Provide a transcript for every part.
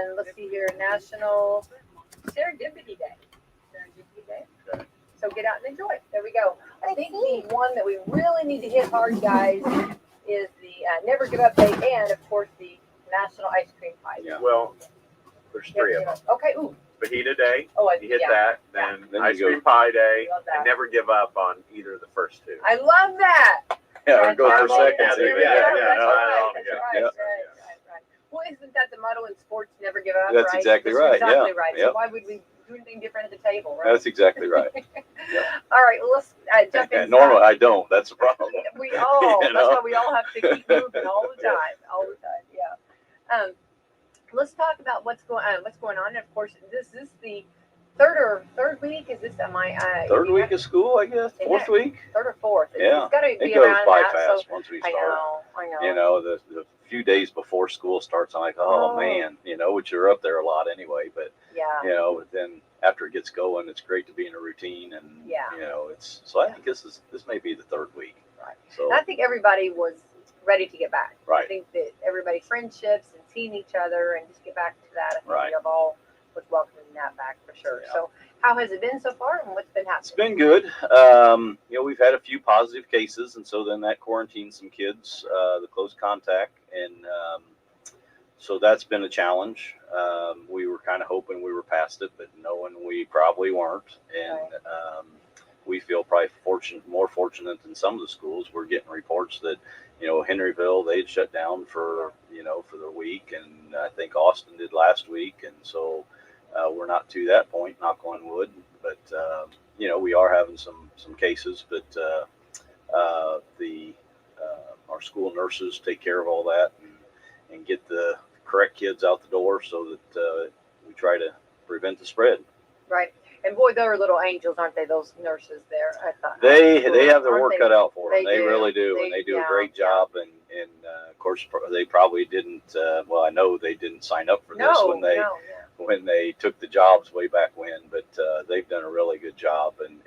and let's see here, National Serendipity Day. Serendipity Day. So get out and enjoy. There we go. I think the one that we really need to hit hard, guys, is the Never Give Up Day, and of course the National Ice Cream Pie. Yeah. Well, there's three of them. Okay. Ooh. Fajita Day. Oh, You hit that. Then Then Ice you Cream Pie Day. Love that. And never give up on either of the first two. I love that. Yeah, or go for Right. seconds Yeah, even. yeah, That's yeah, right. no, That's yeah. right. Yeah. Right. Well, isn't that the motto in sports? Never give up. That's right? exactly That's right, Exactly yeah. right. So Yep. why would we do anything different at the table, right? That's exactly right. All right. Well, let's jump in. Normally I don't. That's the problem. We all. You That's know? why we all have to keep moving all the time. All the time. Yeah. Let's talk about what's going on. And of course, this is the third week. Is this my Third week of school, I guess. Isn't Fourth it? week. Third or fourth? Yeah. It's got to It be goes around by that. fast So once we I start. know. You know, the few days before school starts, I'm like, oh man, you know, which you're up there a lot anyway. But Yeah. you know, but then after it gets going, it's great to be in a routine, and Yeah. you know, it's so I think this may be the third week. Right. So And I think everybody was ready to get back. I right, think that everybody friendships and seeing each other and just get back to that. I think Right. we have all was welcoming that back for sure. Yeah. So how has it been so far, and what's been it's happening? been good. You know, we've had a few positive cases, and so then that quarantined some kids, the close contact, and so that's been a challenge. We were kind of hoping we were past it, but knowing we probably weren't, and we feel probably more fortunate than some of the schools. We're getting reports that, you know, Henryville, they'd shut down for the week, and I think Austin did last week, and so we're not to that point, knock on wood, but you know, we are having some cases, but our school nurses take care of all that and get the correct kids out the door so that we try to prevent the spread. Right. And boy, they're little angels, aren't they? Those nurses there. I thought They have their Aren't work they? cut out for them. They They do. really do, They- and they do yeah, a great yeah. job. And of course, they probably didn't. Well, I know they didn't sign up for this when they took the jobs way back when. But they've done a really good job, and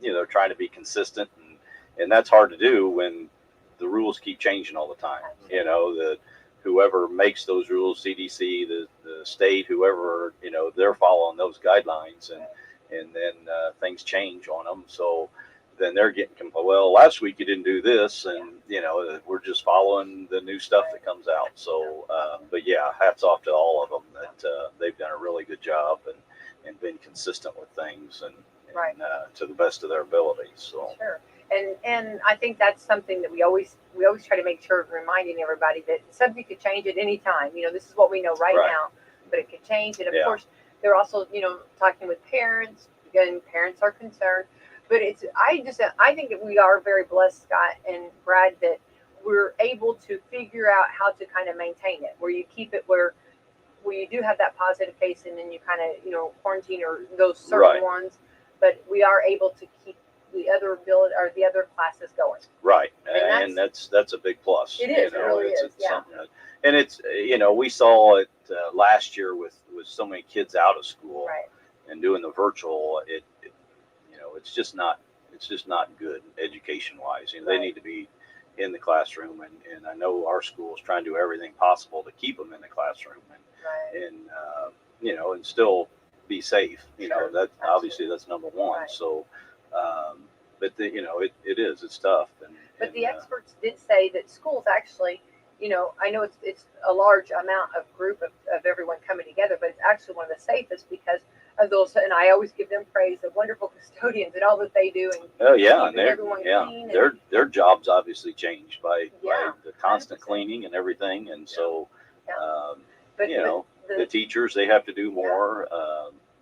you know, they're trying to be consistent, and that's hard to do when the rules keep changing all the time. You know, whoever makes those rules, CDC, the state, whoever, you know, they're following those guidelines, and then things change on them. So then they're getting, well, last week you didn't do this, and you know, we're just following the new stuff that comes out. So, but yeah, hats off to all of them that they've done a really good job and been consistent with things and to the best of their abilities. So Sure. And I think that's something that we always try to make sure of reminding everybody that something could change at any time. You know, this is what we know right now, but it could change. And of course, they're also, you know, talking with parents. Again, parents are concerned, but I think that we are very blessed, Scott and Brad, that we're able to figure out how to kind of maintain it, where you keep it where you do have that positive case, and then you kind of, you know, quarantine or those certain ones, but we are able to keep the other classes going. Right, and that's a big plus. It is. You know, it really it's is. Yeah. something and it's, you know, we saw it last year with so many kids out of school and doing the virtual. It you know, it's just not good education wise. You know, they need to be in the classroom, and I know our school is trying to do everything possible to keep them in the classroom and you know, and still be safe. You know, that obviously that's number one. So. But you know, it's tough. But the experts did say that schools actually, you know, I know it's a large amount of group of everyone coming together, but it's actually one of the safest because of those. And I always give them praise, the wonderful custodians and all that they do. And everyone clean. Their jobs obviously changed by the constant 100%. Cleaning and everything, and so But you know, the teachers, they have to do more.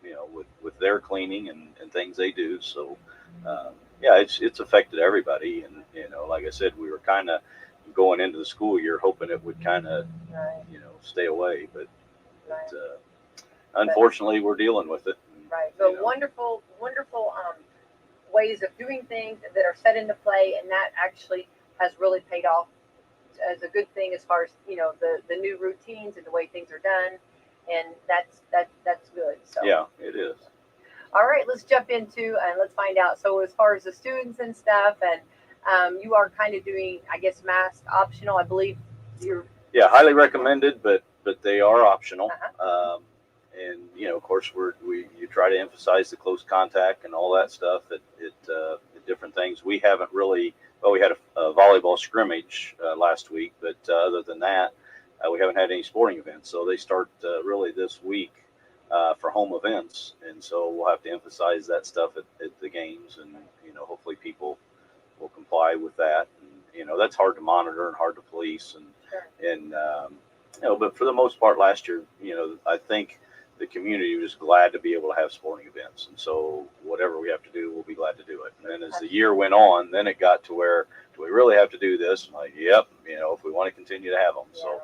You know, with their cleaning and things they do. So. It's affected everybody, and you know, like I said, we were kind of going into the school year hoping it would kind of you know, stay away, but unfortunately we're dealing with it. Right, but wonderful ways of doing things that are set into play, and that actually has really paid off as a good thing as far as, you know, the new routines and the way things are done, and that's good. So yeah, it is. All right, let's jump into and let's find out. So as far as the students and stuff, and you are kind of doing, I guess, mask optional. I believe you're. Yeah, highly recommended, but but they are optional. Uh-huh. And of course, you try to emphasize the close contact and all that stuff at different things. We haven't really. Well, we had a volleyball scrimmage last week, but other than that, we haven't had any sporting events. So they start really this week for home events, and so we'll have to emphasize that stuff at the games, and hopefully people will comply with that. And that's hard to monitor and hard to police, and Sure. and but for the most part, last year, I think the community was glad to be able to have sporting events, and so whatever we have to do, we'll be glad to do it. And then as the year went on, then it got to where, do we really have to do this? I'm like, yep, if we want to continue to have them. Yeah. So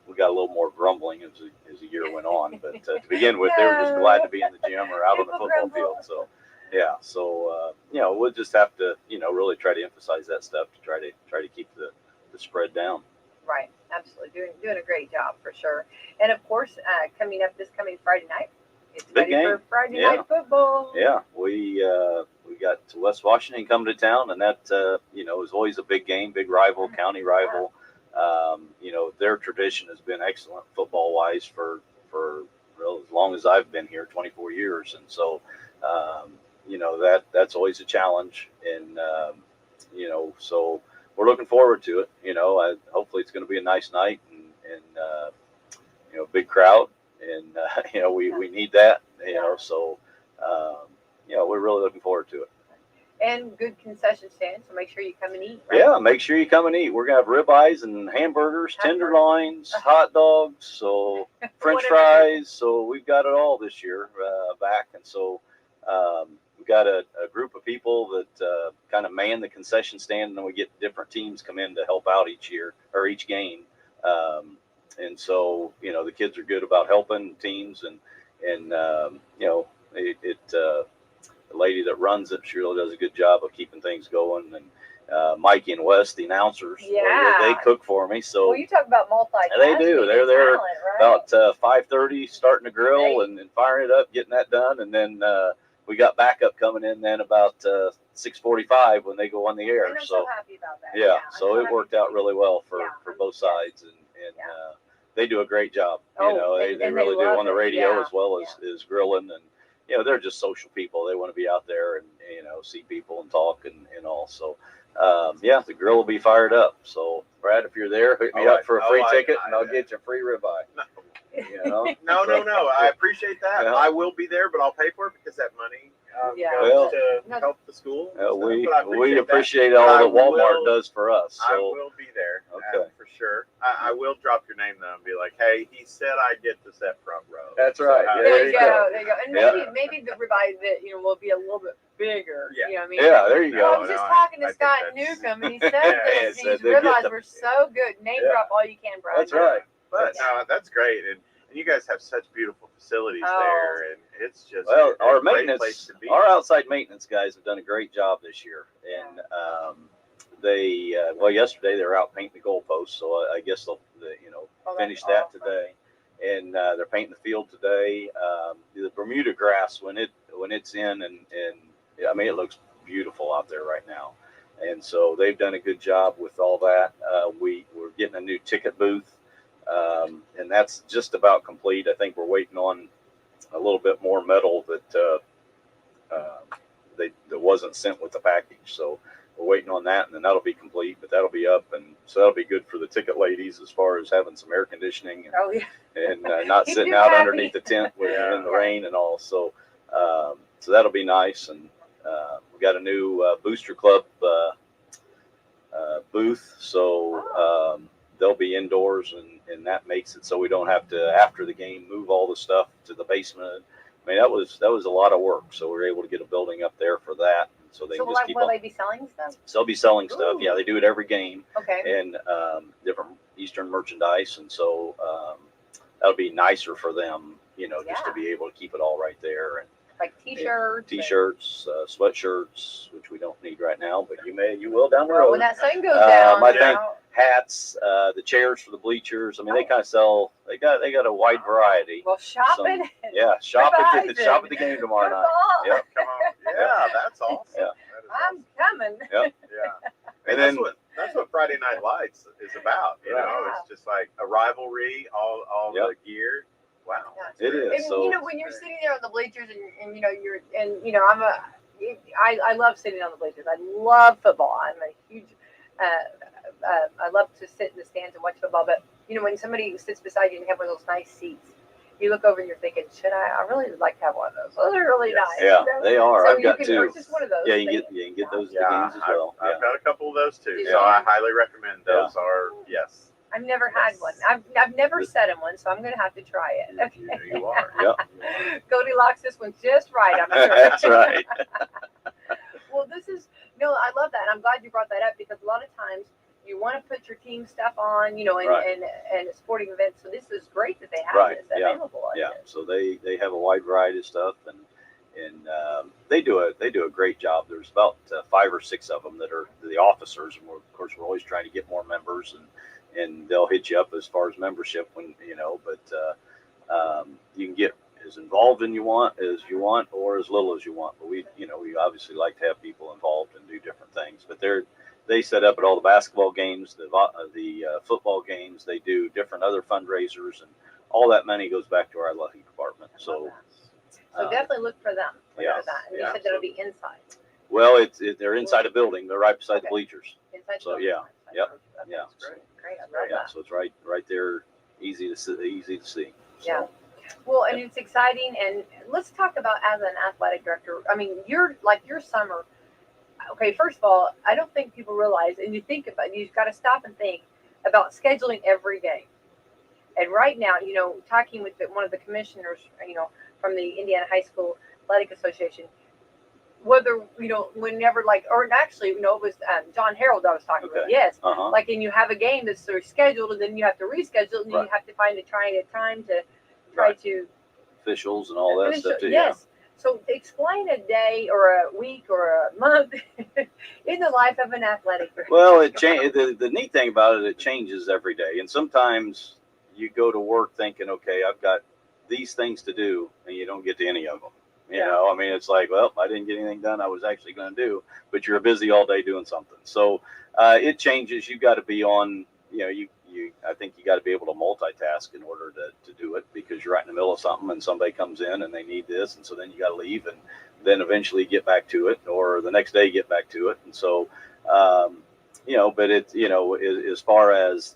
we got a little more grumbling as the year went on, but to begin with, they were just glad to be in the gym or out on the football field. So yeah, so we'll just have to really try to emphasize that stuff to try to keep the spread down. Right, absolutely, doing a great job for sure. And of course, coming up this coming Friday night, it's Big ready game. for Friday night football. Yeah, we got West Washington coming to town, and that is always a big game, big rival, county rival. Their tradition has been excellent football wise for as long as I've been here, 24 years, and so that's always a challenge, and so we're looking forward to it. Hopefully it's going to be a nice night, and big crowd, and we need that. So we're really looking forward to it. And good concession stand, so make sure you come and eat. Right? Yeah, make sure you come and eat. We're gonna have ribeyes and hamburgers, tenderloins, hot dogs, so French fries. So we've got it all this year back, and so we've got a group of people that kind of man the concession stand, and then we get different teams come in to help out each year or each game. And so the kids are good about helping teams, and the lady that runs it, she really does a good job of keeping things going. And Mikey and Wes, the announcers, they cook for me. So you talk about multitasking. They do. They're there right? about 5:30, starting to grill and firing it up, getting that done, and then we got backup coming in then about 6:45 when they go on the air. And I'm so happy about that. Yeah, so it worked out really well for both sides, and they do a great job. They really do on the radio as well as grilling, and they're just social people. They want to be out there and see people and talk and all. So the grill will be fired up. So Brad, if you're there, hook me up for a free ticket, and I'll get you a free ribeye. No. I appreciate that. Yeah. I will be there, but I'll pay for it because that money goes to help the school. We appreciate all that Walmart does for us. So I will be there. For sure. I will drop your name though and be like, hey, he said I get to sit front row. That's right. There you go. And maybe the ribeye that will be a little bit bigger. Yeah. You know what I mean? Yeah, there you go. I was just talking to Scott Newcomb, and he said that these ribeyes were so good. Name drop all you can, Brian. That's right. But that's great, and you guys have such beautiful facilities there, and it's just our great place to be. Our outside maintenance guys have done a great job this year, and they yesterday they were out painting the goalposts, so I guess they'll finish that today, and they're painting the field today. The Bermuda grass when it's in, and I mean it looks beautiful out there right now, and so they've done a good job with all that. We're getting a new ticket booth. And that's just about complete. I think we're waiting on a little bit more metal that wasn't sent with the package. So we're waiting on that, and then that'll be complete. But that'll be up, and so that'll be good for the ticket ladies as far as having some air conditioning and not sitting out underneath the tent in the rain and all. So so that'll be nice. And we got a new Booster Club booth. So they'll be indoors, and that makes it so we don't have to, after the game, move all the stuff to the basement. I mean, that was a lot of work. So we were able to get a building up there for that. So they just keep will they be selling stuff? So they'll be selling stuff. Yeah, they do it every game. Okay. And different Eastern merchandise, and so that'll be nicer for them, just to be able to keep it all right there. And like t-shirts, sweatshirts, which we don't need right now, but you will down the road. When that sun goes down. I think hats, the chairs for the bleachers. I mean, they kind of sell. They got a wide variety. Well, shop it. Yeah, shop at the game tomorrow night. Yep, come on. Yeah, that's awesome. Yeah. I'm coming. Yep. Yeah. And then That's what Friday Night Lights is about. You know, it's just like a rivalry, all the gear. Wow, it is. And so, you know, when you're sitting there on the bleachers, and you know, I love sitting on the bleachers. I love football. I'm a huge. I love to sit in the stands and watch football. But you know, when somebody sits beside you and you have one of those nice seats, you look over and you're thinking, should I really would like to have one of those. Those are really nice. Yeah, you know? they are. So I've got two. purchase one of those. Yeah, you can get those at the games as well. I've got a couple of those too. Yeah. So I highly recommend those. Are yes. I've never had one. I've never sat in one, so I'm gonna have to try it. You are. Yep. Goldilocks, this one's just right. I'm sure. That's right. Well, I love that. I'm glad you brought that up because a lot of times you want to put your team stuff on, you know, and sporting events. So this is great that they have this available. Yeah. So they have a wide variety of stuff, and they do a great job. There's about 5 or 6 of them that are the officers, and of course we're always trying to get more members, and they'll hit you up as far as membership when you know. But you can get as involved as you want, or as little as you want. But we obviously like to have people involved and do different things. But they set up at all the basketball games, the football games. They do different other fundraisers, and all that money goes back to our athletic department. So definitely look for them. Yeah. For that. And you said that'll be inside. Well, they're inside a building. They're right beside the bleachers. Inside. So yeah. That's great. I love Yeah, that. so it's right there, easy to see. So. Yeah. Well, and it's exciting. And let's talk about as an athletic director. I mean, your summer. Okay, first of all, I don't think people realize, and you've got to stop and think about scheduling every game. And right now, you know, talking with one of the commissioners, you know, from the Indiana High School Athletic Association, whether, you know, whenever, or actually, you know, it was John Harold I was talking with. Yes. Uh-huh. Like, and you have a game that's sort of scheduled, and then you have to reschedule, and then you have to find a time to try to. Officials and all that stuff too. Yes. So explain a day or a week or a month in the life of an athletic director. Well, the neat thing about it changes every day. And sometimes you go to work thinking, okay, I've got these things to do, and you don't get to any of them. You know, I mean, it's like, well, I didn't get anything done I was actually going to do, but you're busy all day doing something. So it changes. You've got to be on, you know, I think you got to be able to multitask in order to do it, because you're right in the middle of something and somebody comes in and they need this. And so then you got to leave and then eventually get back to it, or the next day get back to it. And so, you know, but it's, you know, as far as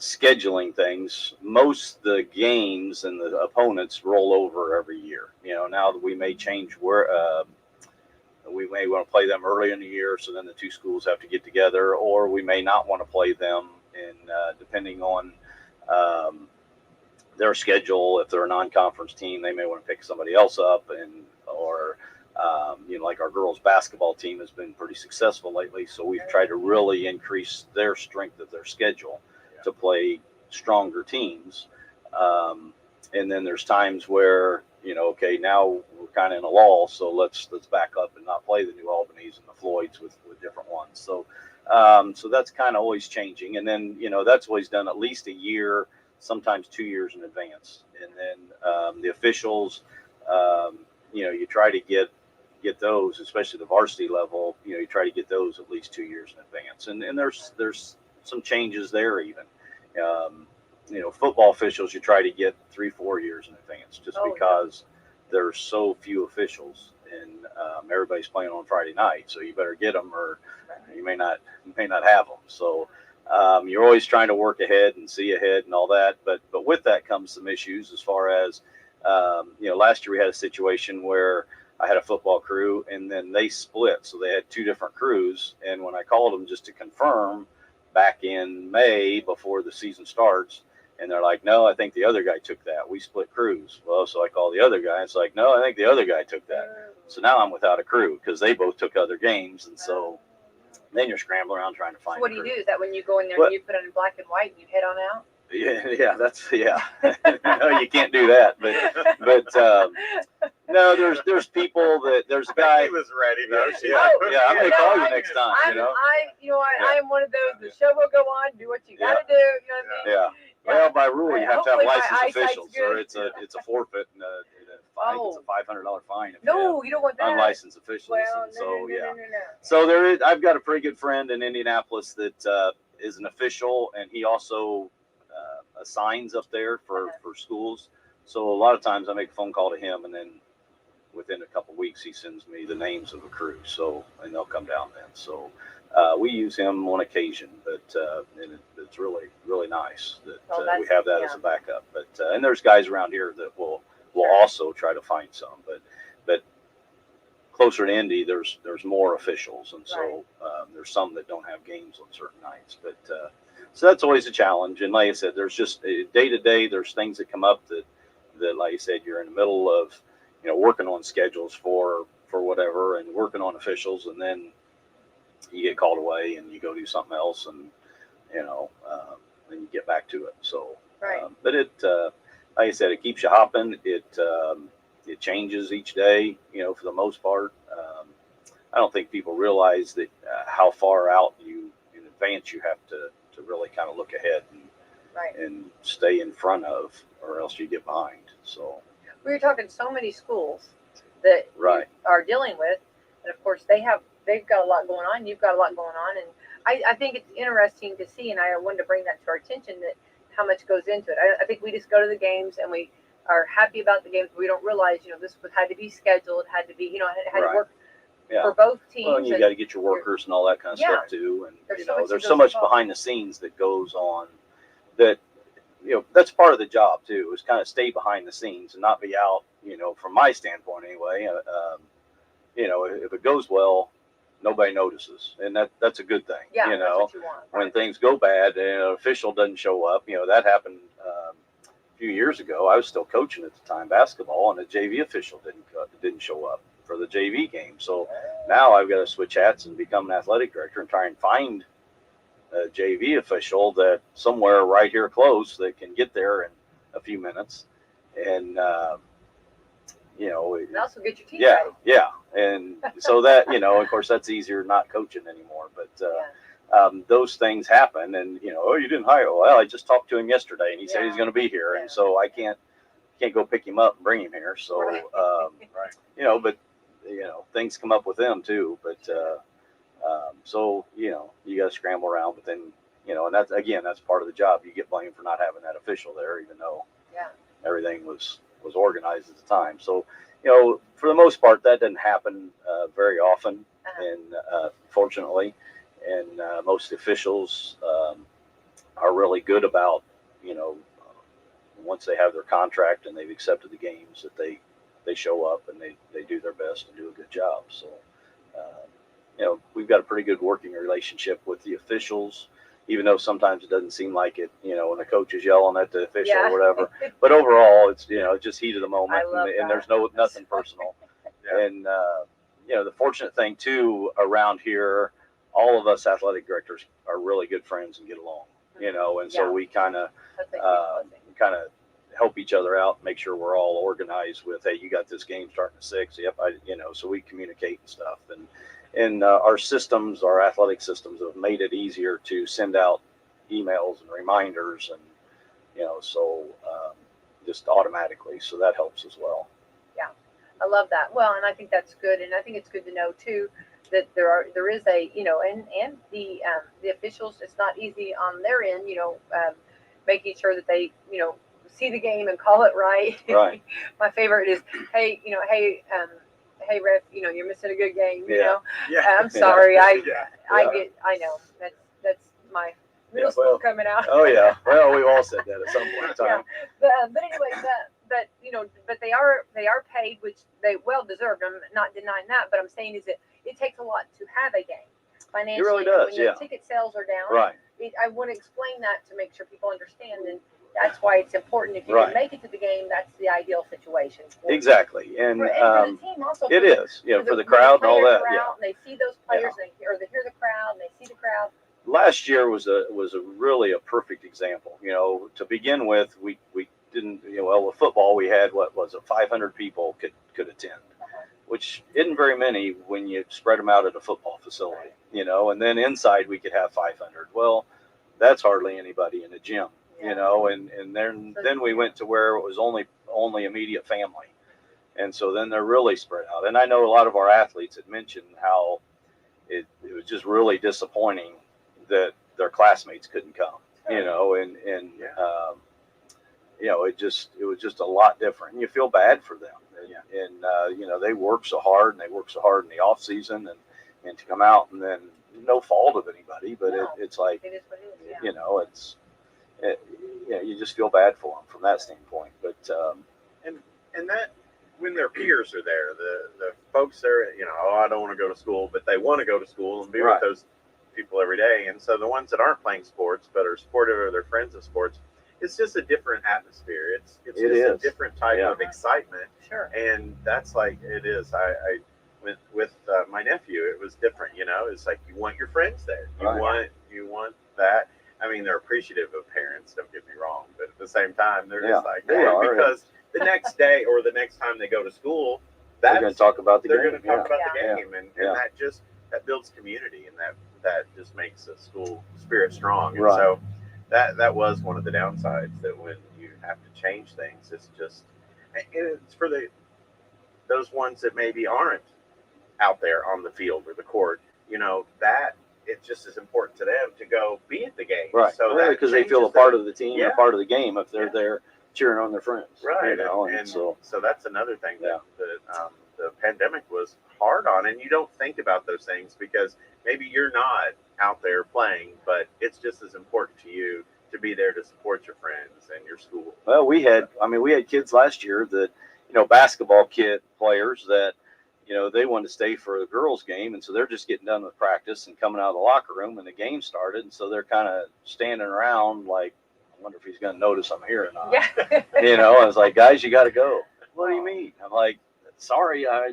scheduling things, most the games and the opponents roll over every year. You know, now that we may change where we may want to play them early in the year, so then the two schools have to get together, or we may not want to play them, and depending on their schedule, if they're a non-conference team, they may want to pick somebody else up, or you know, like our girls basketball team has been pretty successful lately, so we've tried to really increase their strength of their schedule to play stronger teams. And then there's times where, you know, okay, now we're kind of in a lull, so let's back up and not play the New Albanys and the Floyds with different ones. So so that's kind of always changing. And then, you know, that's always done at least a year, sometimes 2 years in advance. And then the officials, you know, you try to get those, especially the varsity level, you know, you try to get those at least 2 years in advance. And there's some changes there even. You know, football officials, you try to get 3-4 years in advance, just because there's so few officials, and everybody's playing on Friday night, so you better get them, or you may not have them. So you're always trying to work ahead and see ahead and all that, but with that comes some issues as far as you know, last year we had a situation where I had a football crew, and then they split, so they had 2 different crews. And when I called them just to confirm back in May before the season starts, and they're like, no, I think the other guy took that. We split crews. Well, so I call the other guy. It's like, no, I think the other guy took that. So now I'm without a crew because they both took other games. And so then you're scrambling around trying to find. So what do you do? Is that when you go in there and you put it in black and white and you head on out? Yeah, that's no, you can't do that. But no, there's people there's a guy. He was ready though. I'm gonna call you next time. I am one of those. The show will go on. Do what you got to do. You know what I mean? Yeah. Well, by rule, you have to have licensed Hopefully my officials, or it's a forfeit and a I think it's a $500 fine if No, you don't want you have that. unlicensed officials. Well, And so no. So there is. I've got a pretty good friend in Indianapolis that is an official, and he also assigns up there for schools. So a lot of times I make a phone call to him, and then within a couple of weeks he sends me the names of the crew. So and they'll come down then. So we use him on occasion, but and it's really nice that we have that as a backup. But and there's guys around here that will also try to find some, but closer to Indy, there's more officials, and so there's some that don't have games on certain nights. But so that's always a challenge. And like I said, there's just day to day, there's things that come up that like I said, you're in the middle of working on schedules for whatever and working on officials, and then you get called away and you go do something else, and then you get back to it. So but it like I said, it keeps you hopping. It changes each day, for the most part. I don't think people realize that how far out in advance you have to really kind of look ahead and stay in front of, or else you get behind. So we're talking so many schools that you are dealing with, and of course they've got a lot going on. You've got a lot going on, and I think it's interesting to see, and I wanted to bring that to our attention, that how much goes into it. I think we just go to the games and we are happy about the games. We don't realize, this had to be scheduled, had to be, it had to work for both teams. Well, and you got to get your workers and all that kind of stuff too. And there's so much behind the scenes that goes on that that's part of the job too. Is kind of stay behind the scenes and not be out. From my standpoint anyway. If it goes well, nobody notices, and that's a good thing. Yeah, that's what you want. When things go bad and an official doesn't show up, that happened. A few years ago, I was still coaching at the time basketball, and the JV official didn't show up for the JV game. So now I've got to switch hats and become an athletic director and try and find a JV official that somewhere right here close that can get there in a few minutes, and and also get your team ready. Yeah, and so that of course that's easier not coaching anymore, but. Those things happen, and oh, you didn't hire. Well, I just talked to him yesterday, and he said he's going to be here, and so I can't go pick him up and bring him here. So, but things come up with them too. But so you got to scramble around. But then and that's part of the job. You get blamed for not having that official there, even though everything was organized at the time. So for the most part, that doesn't happen very often, and fortunately. And most officials are really good about, once they have their contract and they've accepted the games, that they show up and they do their best and do a good job. So, we've got a pretty good working relationship with the officials, even though sometimes it doesn't seem like it, when the coach is yelling at the official or whatever. But overall, it's, just heat of the moment, and there's nothing personal. And, the fortunate thing, too, around here, all of us athletic directors are really good friends and get along, and so we kind of help each other out, make sure we're all organized with, hey, you got this game starting at 6. Yep, so we communicate and stuff, and our systems, our athletic systems, have made it easier to send out emails and reminders, and so just automatically, so that helps as well. Yeah, I love that. Well, and I think that's good, and I think it's good to know too that there is a and the officials, it's not easy on their end, making sure that they see the game and call it right. My favorite is, hey ref, you're missing a good game. I'm sorry. I know that's my middle school coming out. Oh yeah, well, we've all said that at some point in time. But anyway, but they are paid, which they well deserved. I'm not denying that, but I'm saying is that it takes a lot to have a game financially. It really does. When your ticket sales are down, I want to explain that to make sure people understand, and that's why it's important. If you can make it to the game, that's the ideal situation. Exactly, and for the team also. It is, for the crowd and all that. And they see those players, they hear the crowd, and they see the crowd. Last year was a really a perfect example. To begin with, we didn't, with football we had 500 people could attend, which isn't very many when you spread them out at a football facility, and then inside we could have 500. Well, that's hardly anybody in a gym, and then we went to where it was only immediate family, And so then they're really spread out. And I know a lot of our athletes had mentioned how it was just really disappointing that their classmates couldn't come, you know, and you know, it was just a lot different. And you feel bad for them. And you know, they work so hard, and they work so hard in the off season, and to come out, and then no fault of anybody, but it's like, it is what it is, you know, you know, you just feel bad for them from that standpoint. But and that when their peers are there, the folks there, you know, oh, I don't want to go to school, but they want to go to school and be with those people every day. And so the ones that aren't playing sports but are supportive of their friends in sports, it's just a different atmosphere. It's just a different type of excitement. Sure. And that's like it is. I with my nephew, it was different. You know, it's like you want your friends there. You want that. I mean, they're appreciative of parents. Don't get me wrong, but at the same time, they're just like because the next day or the next time they go to school, they're going to talk about the game. They're going to talk about the game, and that builds community, and that just makes the school spirit strong. And so that was one of the downsides, that when you have to change things, it's just, and it's for those ones that maybe aren't out there on the field or the court, you know, that it's just as important to them to go be at the game. Right. So because they feel a part of the team, a part of the game if they're there cheering on their friends. Right. You know, and so that's another thing that the pandemic was hard on. And you don't think about those things because maybe you're not out there playing, but it's just as important to you to be there to support your friends and your school. Well, we had kids last year that, you know, basketball players that, you know, they wanted to stay for the girls' game, and so they're just getting done with practice and coming out of the locker room, and the game started, and so they're kind of standing around like, I wonder if he's going to notice I'm here or not. Yeah. You know, I was like, guys, you got to go. What do you mean? I'm like, sorry, I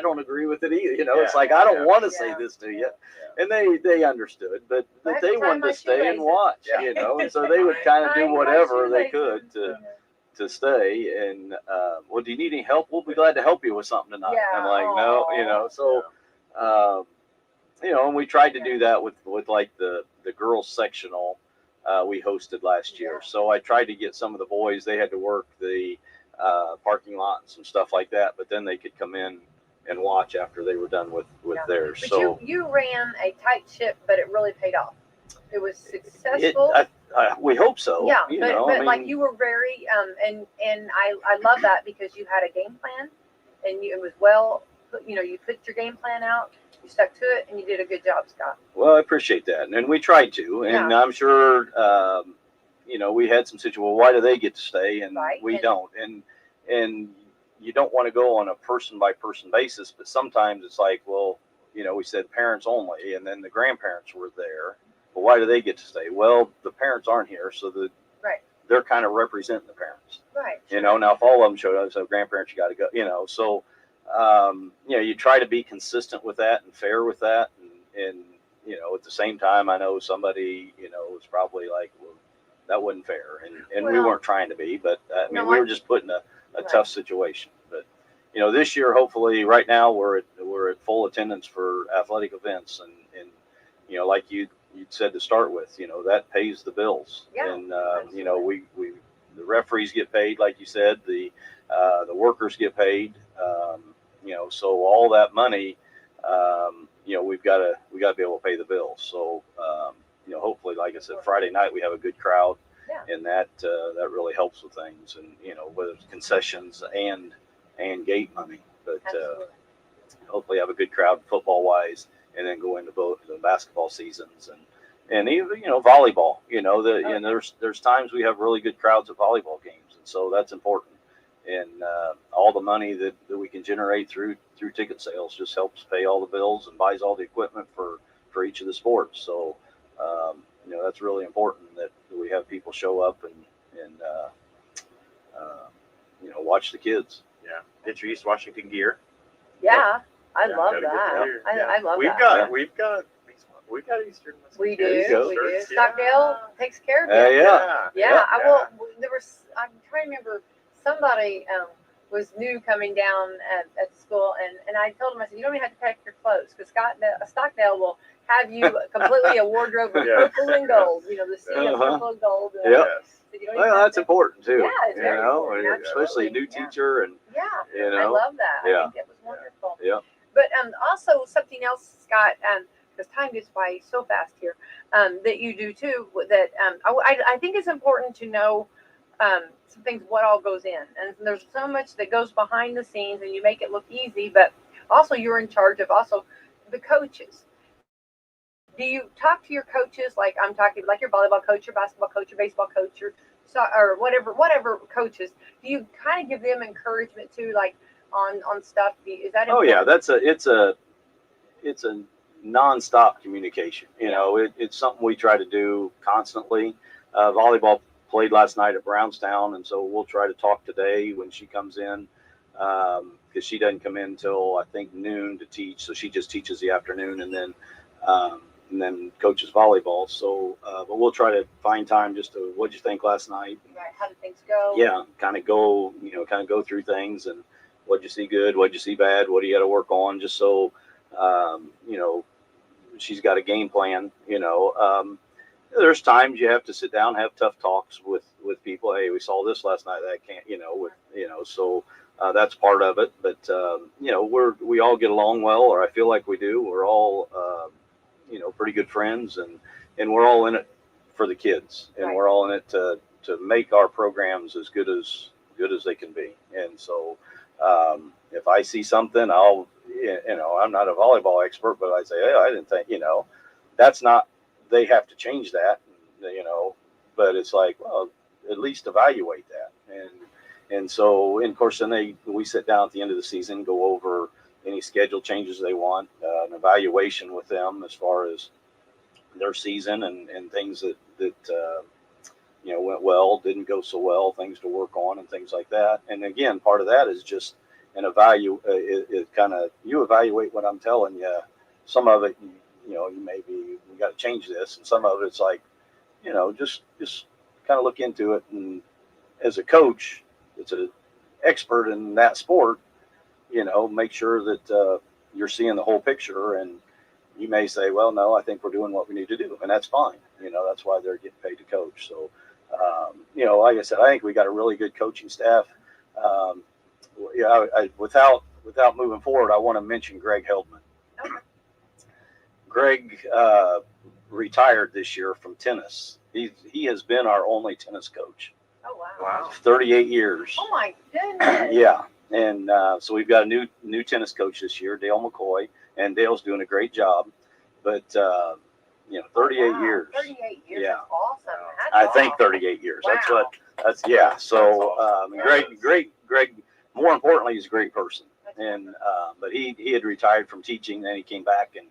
don't agree with it either. You know, it's like, I don't want to say this to you. And they understood, but they wanted to stay and watch, you know, and so they would kind of do whatever they could to stay. And well, do you need any help? We'll be glad to help you with something tonight. I'm like, no, you know. So you know, and we tried to do that with like the girls sectional we hosted last year. So I tried to get some of the boys, they had to work the parking lot and some stuff like that, but then they could come in and watch after they were done with theirs. But so you ran a tight ship, but it really paid off. It was successful. We hope so. Yeah, but I mean, like you were very and I love that because you had a game plan, and it was well, you know, you put your game plan out, you stuck to it, and you did a good job, Scott. Well, I appreciate that, and we tried to, and I'm sure you know, we had some situations. Well, why do they get to stay and we don't? And you don't want to go on a person by person basis, but sometimes it's like, well, you know, we said parents only, and then the grandparents were there. Well, why do they get to stay? Well, the parents aren't here, so they're kind of representing the parents. Right. You know, now if all of them showed up, so grandparents, you got to go. You know, so you know, you try to be consistent with that and fair with that, and you know, at the same time, I know somebody, you know, was probably like, well, that wasn't fair, and we weren't trying to be, but I mean, we were just put in a tough situation. But you know, this year, hopefully, right now we're at full attendance for athletic events, and you know, like you said to start with, you know, that pays the bills. And you know, we the referees get paid, like you said, the workers get paid, you know, so all that money, you know, we got to be able to pay the bills. So you know, hopefully, like I said, Friday night we have a good crowd, and that really helps with things, and you know, whether it's concessions and gate money, but hopefully have a good crowd football wise, and then go into both the basketball seasons and even, you know, volleyball. You know, and there's times we have really good crowds at volleyball games, and so that's important. And all the money that we can generate through ticket sales just helps pay all the bills and buys all the equipment for each of the sports. So you know, that's really important that we have people show up and you know, watch the kids. Yeah, get your East Washington gear. Yeah, I love that. I love that. We've got Eastern. We do. Stockdale takes care of it. Yeah. I'm trying to remember, somebody was new coming down at school, and I told him, I said, you don't even have to pack your clothes, because Stockdale will have you completely a wardrobe of purple and gold. You know, the sea of purple and gold. You don't Well, that's important too. Yeah, it's very important, especially a new teacher, and I love that. I think it was wonderful. Yeah. But also something else, Scott, because time goes by so fast here, that you do too. That I think it's important to know some things, what all goes in, and there's so much that goes behind the scenes, and you make it look easy, but also you're in charge of also the coaches. Do you talk to your coaches, like I'm talking, like your volleyball coach, your basketball coach, your baseball coach, or whatever coaches? Do you kind of give them encouragement too, like on stuff? Is that important? Oh yeah, it's a nonstop communication. It's something we try to do constantly. Volleyball played last night at Brownstown, and so we'll try to talk today when she comes in, because she doesn't come in till I think noon to teach, so she just teaches the afternoon, and then coaches volleyball. So, but we'll try to find time just to, what'd you think last night? Right. How did things go? Yeah, kind of go through things, and what'd you see good, what'd you see bad, what do you got to work on, just so, she's got a game plan. There's times you have to sit down, have tough talks with people. Hey, we saw this last night. That can't, so that's part of it. But we all get along well, or I feel like we do. We're all pretty good friends, and we're all in it for the kids, and we're all in it to make our programs as good as they can be. And so if I see something, I'm not a volleyball expert, but I say, hey, I didn't think, that's not, they have to change that, but it's like, well, at least evaluate that. And so, and of course, then we sit down at the end of the season, go over any schedule changes they want, an evaluation with them as far as their season and things that went well, didn't go so well, things to work on and things like that. And again, part of that is just an you evaluate what I'm telling you. Some of it, you maybe, we got to change this. And some of it's like, just kind of look into it. And as a coach, it's an expert in that sport, make sure that you're seeing the whole picture. And you may say, well, no, I think we're doing what we need to do. And that's fine. That's why they're getting paid to coach. So, like I said, I think we got a really good coaching staff. Without moving forward, I want to mention Greg Heldman. Okay. Greg retired this year from tennis. He has been our only tennis coach. Oh Wow. 38 years. Oh my goodness. Yeah, and so we've got a new tennis coach this year, Dale McCoy, and Dale's doing a great job. But 38 years. 38 years. Yeah. That's awesome. I think 38 years. Wow. That's yeah. So awesome. Greg. More importantly, he's a great person. And but he had retired from teaching, then he came back and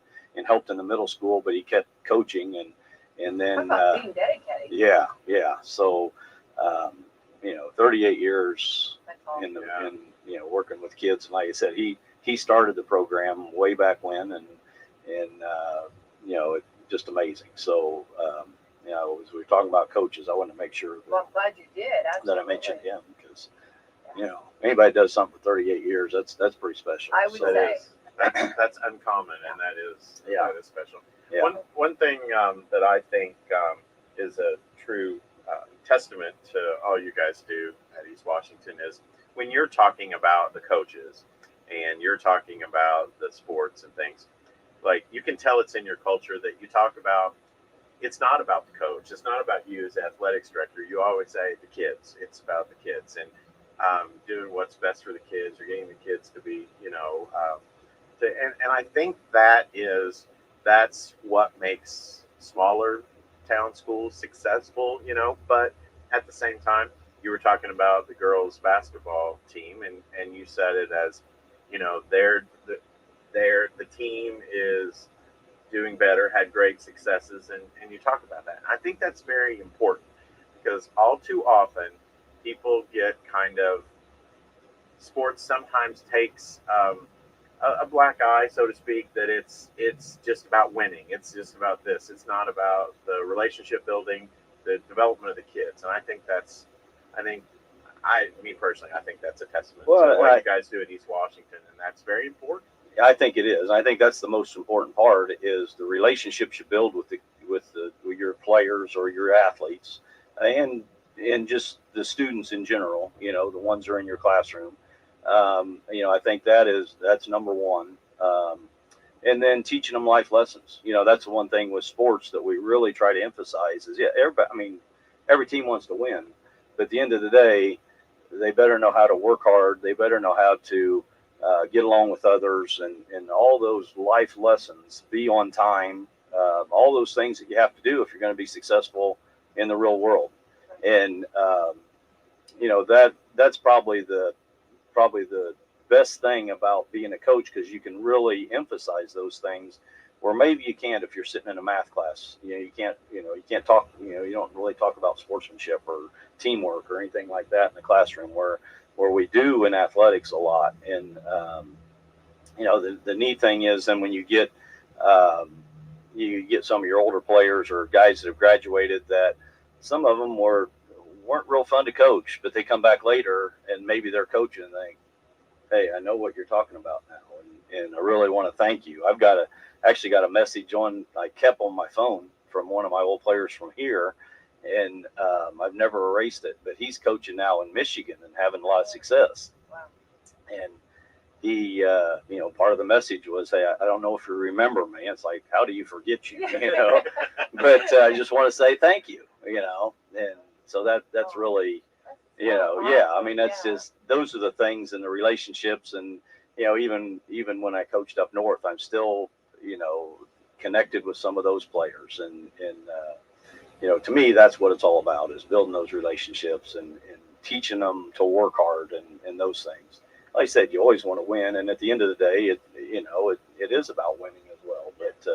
helped in the middle school, but he kept coaching and then being dedicated. Yeah. So 38 years Awesome. in working with kids, and like I said, he started the program way back when, and it's just amazing. So as we were talking about coaches, I wanted to make sure Well, I'm glad you did. Absolutely. that I mentioned him, because anybody does something for 38 years, that's pretty special. I would say. That's uncommon, and that is special. Yeah. One thing that I think is a true testament to all you guys do at East Washington is when you're talking about the coaches and you're talking about the sports and things, like you can tell it's in your culture that you talk about. It's not about the coach. It's not about you as the athletics director. You always say the kids. It's about the kids and doing what's best for the kids, or getting the kids to be, and I think that's what makes smaller town schools successful, but at the same time, you were talking about the girls basketball team, and you said it as, the team is doing better, had great successes, and you talk about that. I think that's very important, because all too often people get kind of, sports sometimes takes a black eye, so to speak, that it's just about winning. It's just about this. It's not about the relationship building, the development of the kids. And I think me personally, I think that's a testament to what you guys do at East Washington, and that's very important. I think it is. I think that's the most important part, is the relationships you build with your players or your athletes, and and just the students in general, the ones that are in your classroom. I think that's number one. And then teaching them life lessons. That's the one thing with sports that we really try to emphasize is, every team wants to win, but at the end of the day, they better know how to work hard. They better know how to get along with others, and all those life lessons, be on time, all those things that you have to do if you're going to be successful in the real world. And, that's probably the best thing about being a coach, because you can really emphasize those things where maybe you can't if you're sitting in a math class. You can't talk, you don't really talk about sportsmanship or teamwork or anything like that in the classroom, where we do in athletics a lot. And, the neat thing is then when you get some of your older players or guys that have graduated, that some of them weren't real fun to coach, but they come back later and maybe they're coaching and think, hey, I know what you're talking about now, and I really want to thank you. I've actually got a message I kept on my phone from one of my old players from here, and I've never erased it, but he's coaching now in Michigan and having a lot of success. Wow. And he, part of the message was, hey, I don't know if you remember me. It's like, how do you forget you, but I just want to say thank you, and so that's really, that's just, those are the things and the relationships. And, even when I coached up north, I'm still, connected with some of those players. And to me, that's what it's all about, is building those relationships and teaching them to work hard and those things. Like I said, you always want to win. And at the end of the day, it is about winning as well. But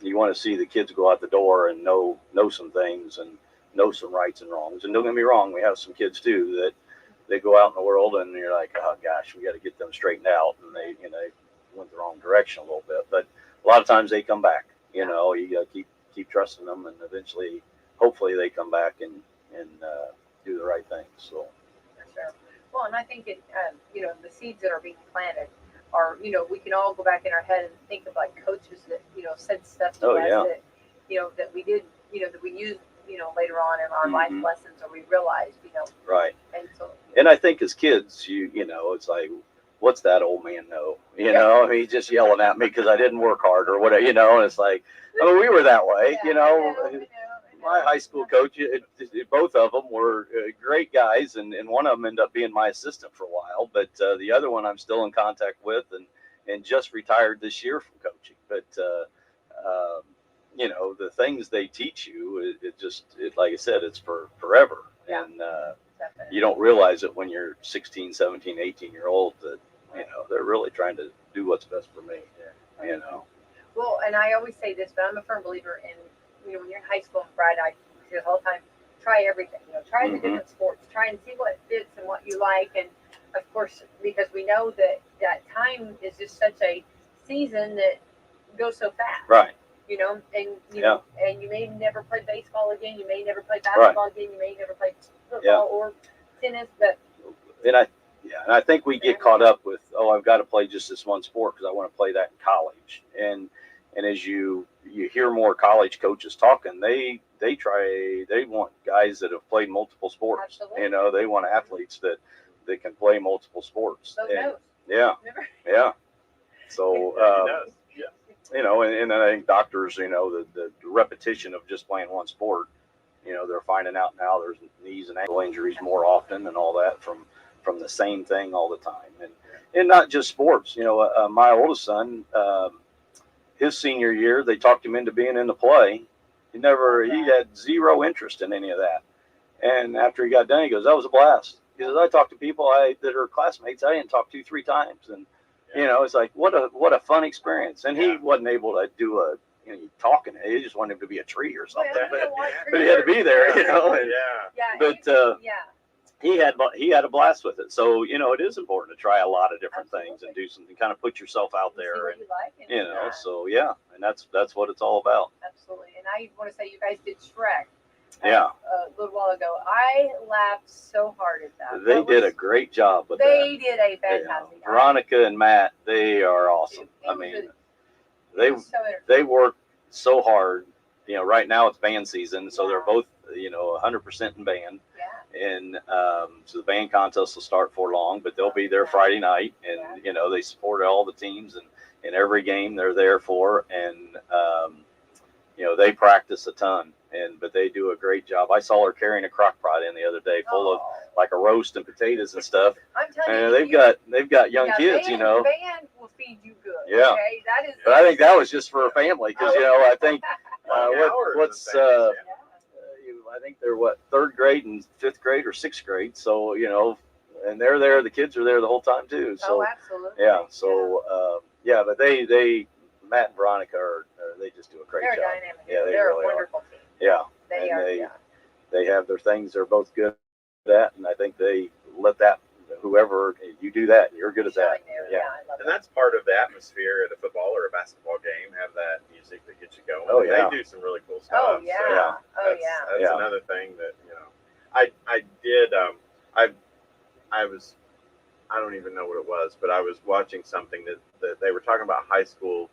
you want to see the kids go out the door and know some things and know some rights and wrongs. And don't get me wrong, we have some kids too that they go out in the world and you're like, oh gosh, we got to get them straightened out, and they went the wrong direction a little bit. But a lot of times they come back. You got to keep trusting them, and eventually, hopefully, they come back and do the right thing. So. Sure. Well, and I think the seeds that are being planted are, we can all go back in our head and think of like coaches that said stuff to us that that we did, that we used later on in our life lessons, or we realized, Right. And so, and I think as kids, it's like, what's that old man know? He's just yelling at me because I didn't work hard or whatever, and it's like, we were that way, I know. My high school coach, both of them were great guys, and one of them ended up being my assistant for a while, but the other one I'm still in contact with and just retired this year from coaching. But, the things they teach you, like I said, it's for forever. Yeah. And you don't realize it when you're 16, 17, 18-year-old that, they're really trying to do what's best for me, Well, and I always say this, but I'm a firm believer in, when you're in high school, and Brad, I say the whole time, try everything, try the different sports, try and see what fits and what you like. And of course, because we know that time is just such a season that goes so fast. Right. And you may never play baseball again. You may never play basketball again. You may never play football or tennis. But and I think we get caught up with, I've got to play just this one sport because I want to play that in college. And as you hear more college coaches talking, they want guys that have played multiple sports. Absolutely. They want athletes that can play multiple sports. Yeah. So. And I think doctors, the repetition of just playing one sport, they're finding out now there's knees and ankle injuries more often and all that from the same thing all the time. And not just sports. My oldest son, his senior year, they talked him into being in the play. He had zero interest in any of that. And after he got done, he goes, that was a blast. He says, I talked to people that are classmates I didn't talk to 3 times. And it's like, what a fun experience. And he wasn't able to do talking. He just wanted him to be a tree or something. But he had to be there, he had a blast with it. So, it is important to try a lot of different things and do something, kind of put yourself out there. And, so, and that's what it's all about. Absolutely. And I want to say you guys did Shrek. Yeah. A little while ago. I laughed so hard at that. They did a great job with that. They did a fantastic job. Veronica and Matt, they are awesome. They work so hard. Right now it's band season, so they're both 100% in band. Yeah. And so the band contest will start for long, but they'll be there Friday night, and they support all the teams, and in every game they're there for, and they practice a ton, but they do a great job. I saw her carrying a crock pot in the other day full of like a roast and potatoes and stuff. I'm telling And you, they've got young kids, band will feed you good. Yeah. Okay? That is. But I think that was just for a family, because I think I think they're third grade and fifth grade or sixth grade. So and they're there. The kids are there the whole time too. So absolutely. yeah. So but they Matt and Veronica they just do a great job. They're dynamic. Yeah, They're really a wonderful team. Yeah. They are. They have their things they're both good at, and I think they let whoever you do that, you're good at that. Yeah, I love and that's part of the atmosphere at a football or a basketball game. Have that music that gets you going. Oh yeah, they do some really cool stuff. Oh yeah, so that's another thing that I did. I don't even know what it was, but I was watching something that they were talking about high school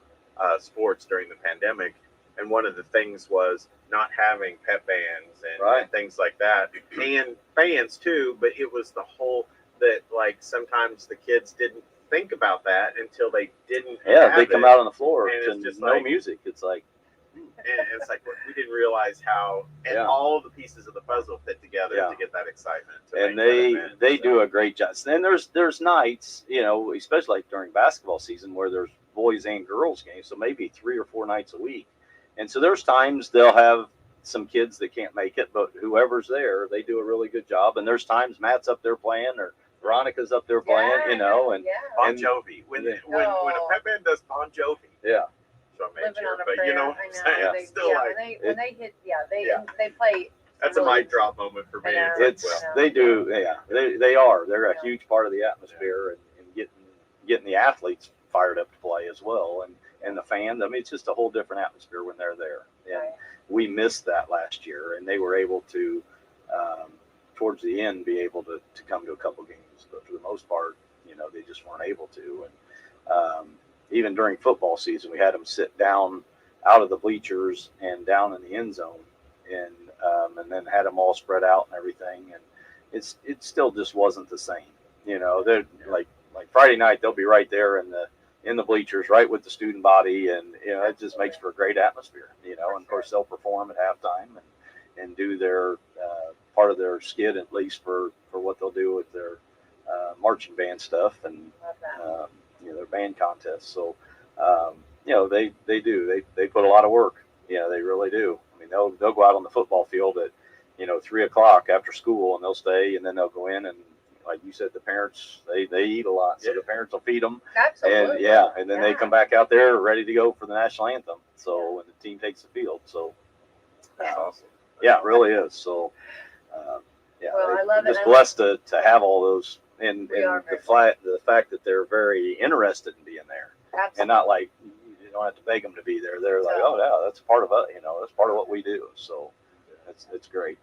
sports during the pandemic, and one of the things was not having pep bands and things like that, and fans too. But it was the whole that like sometimes the kids didn't think about that until they didn't. Yeah, they come out on the floor and it's just no music. It's like. And it's like we didn't realize how all the pieces of the puzzle fit together to get that excitement. And they do a great job. And there's nights, especially like during basketball season, where there's boys and girls games, so maybe 3 or 4 nights a week. And so there's times they'll have some kids that can't make it, but whoever's there, they do a really good job. And there's times Matt's up there playing or Veronica's up there playing, and Bon Jovi. When a pep band does Bon Jovi. Yeah. Living on a but prayer. you know what I'm saying? They, Still when they hit, they play. That's a mic drop moment for me. They do, they are. They're a huge part of the atmosphere and getting the athletes fired up to play as well, and the fans. I mean, it's just a whole different atmosphere when they're there. And we missed that last year, and they were able to, towards the end, be able to come to a couple games, but for the most part, they just weren't able to. And even during football season, we had them sit down out of the bleachers and down in the end zone, and then had them all spread out and everything. And it still just wasn't the same. They're like Friday night, they'll be right there in the bleachers, right with the student body, and it just makes for a great atmosphere. And of course they'll perform at halftime and do their part of their skit, at least for what they'll do with their marching band stuff and their band contests. So they put a lot of work. They really do. I mean, they'll go out on the football field at 3:00 after school, and they'll stay, and then they'll go in, and like you said, the parents they eat a lot, so the parents will feed them. Absolutely. And then they come back out there ready to go for the national anthem. So when the team takes the field, so that's awesome. It really is. So I love it. Just blessed to have all those, and the fact that they're very interested in being there. Absolutely. And not like you don't have to beg them to be there. They're like, oh yeah, that's part of it. That's part of what we do. So it's great.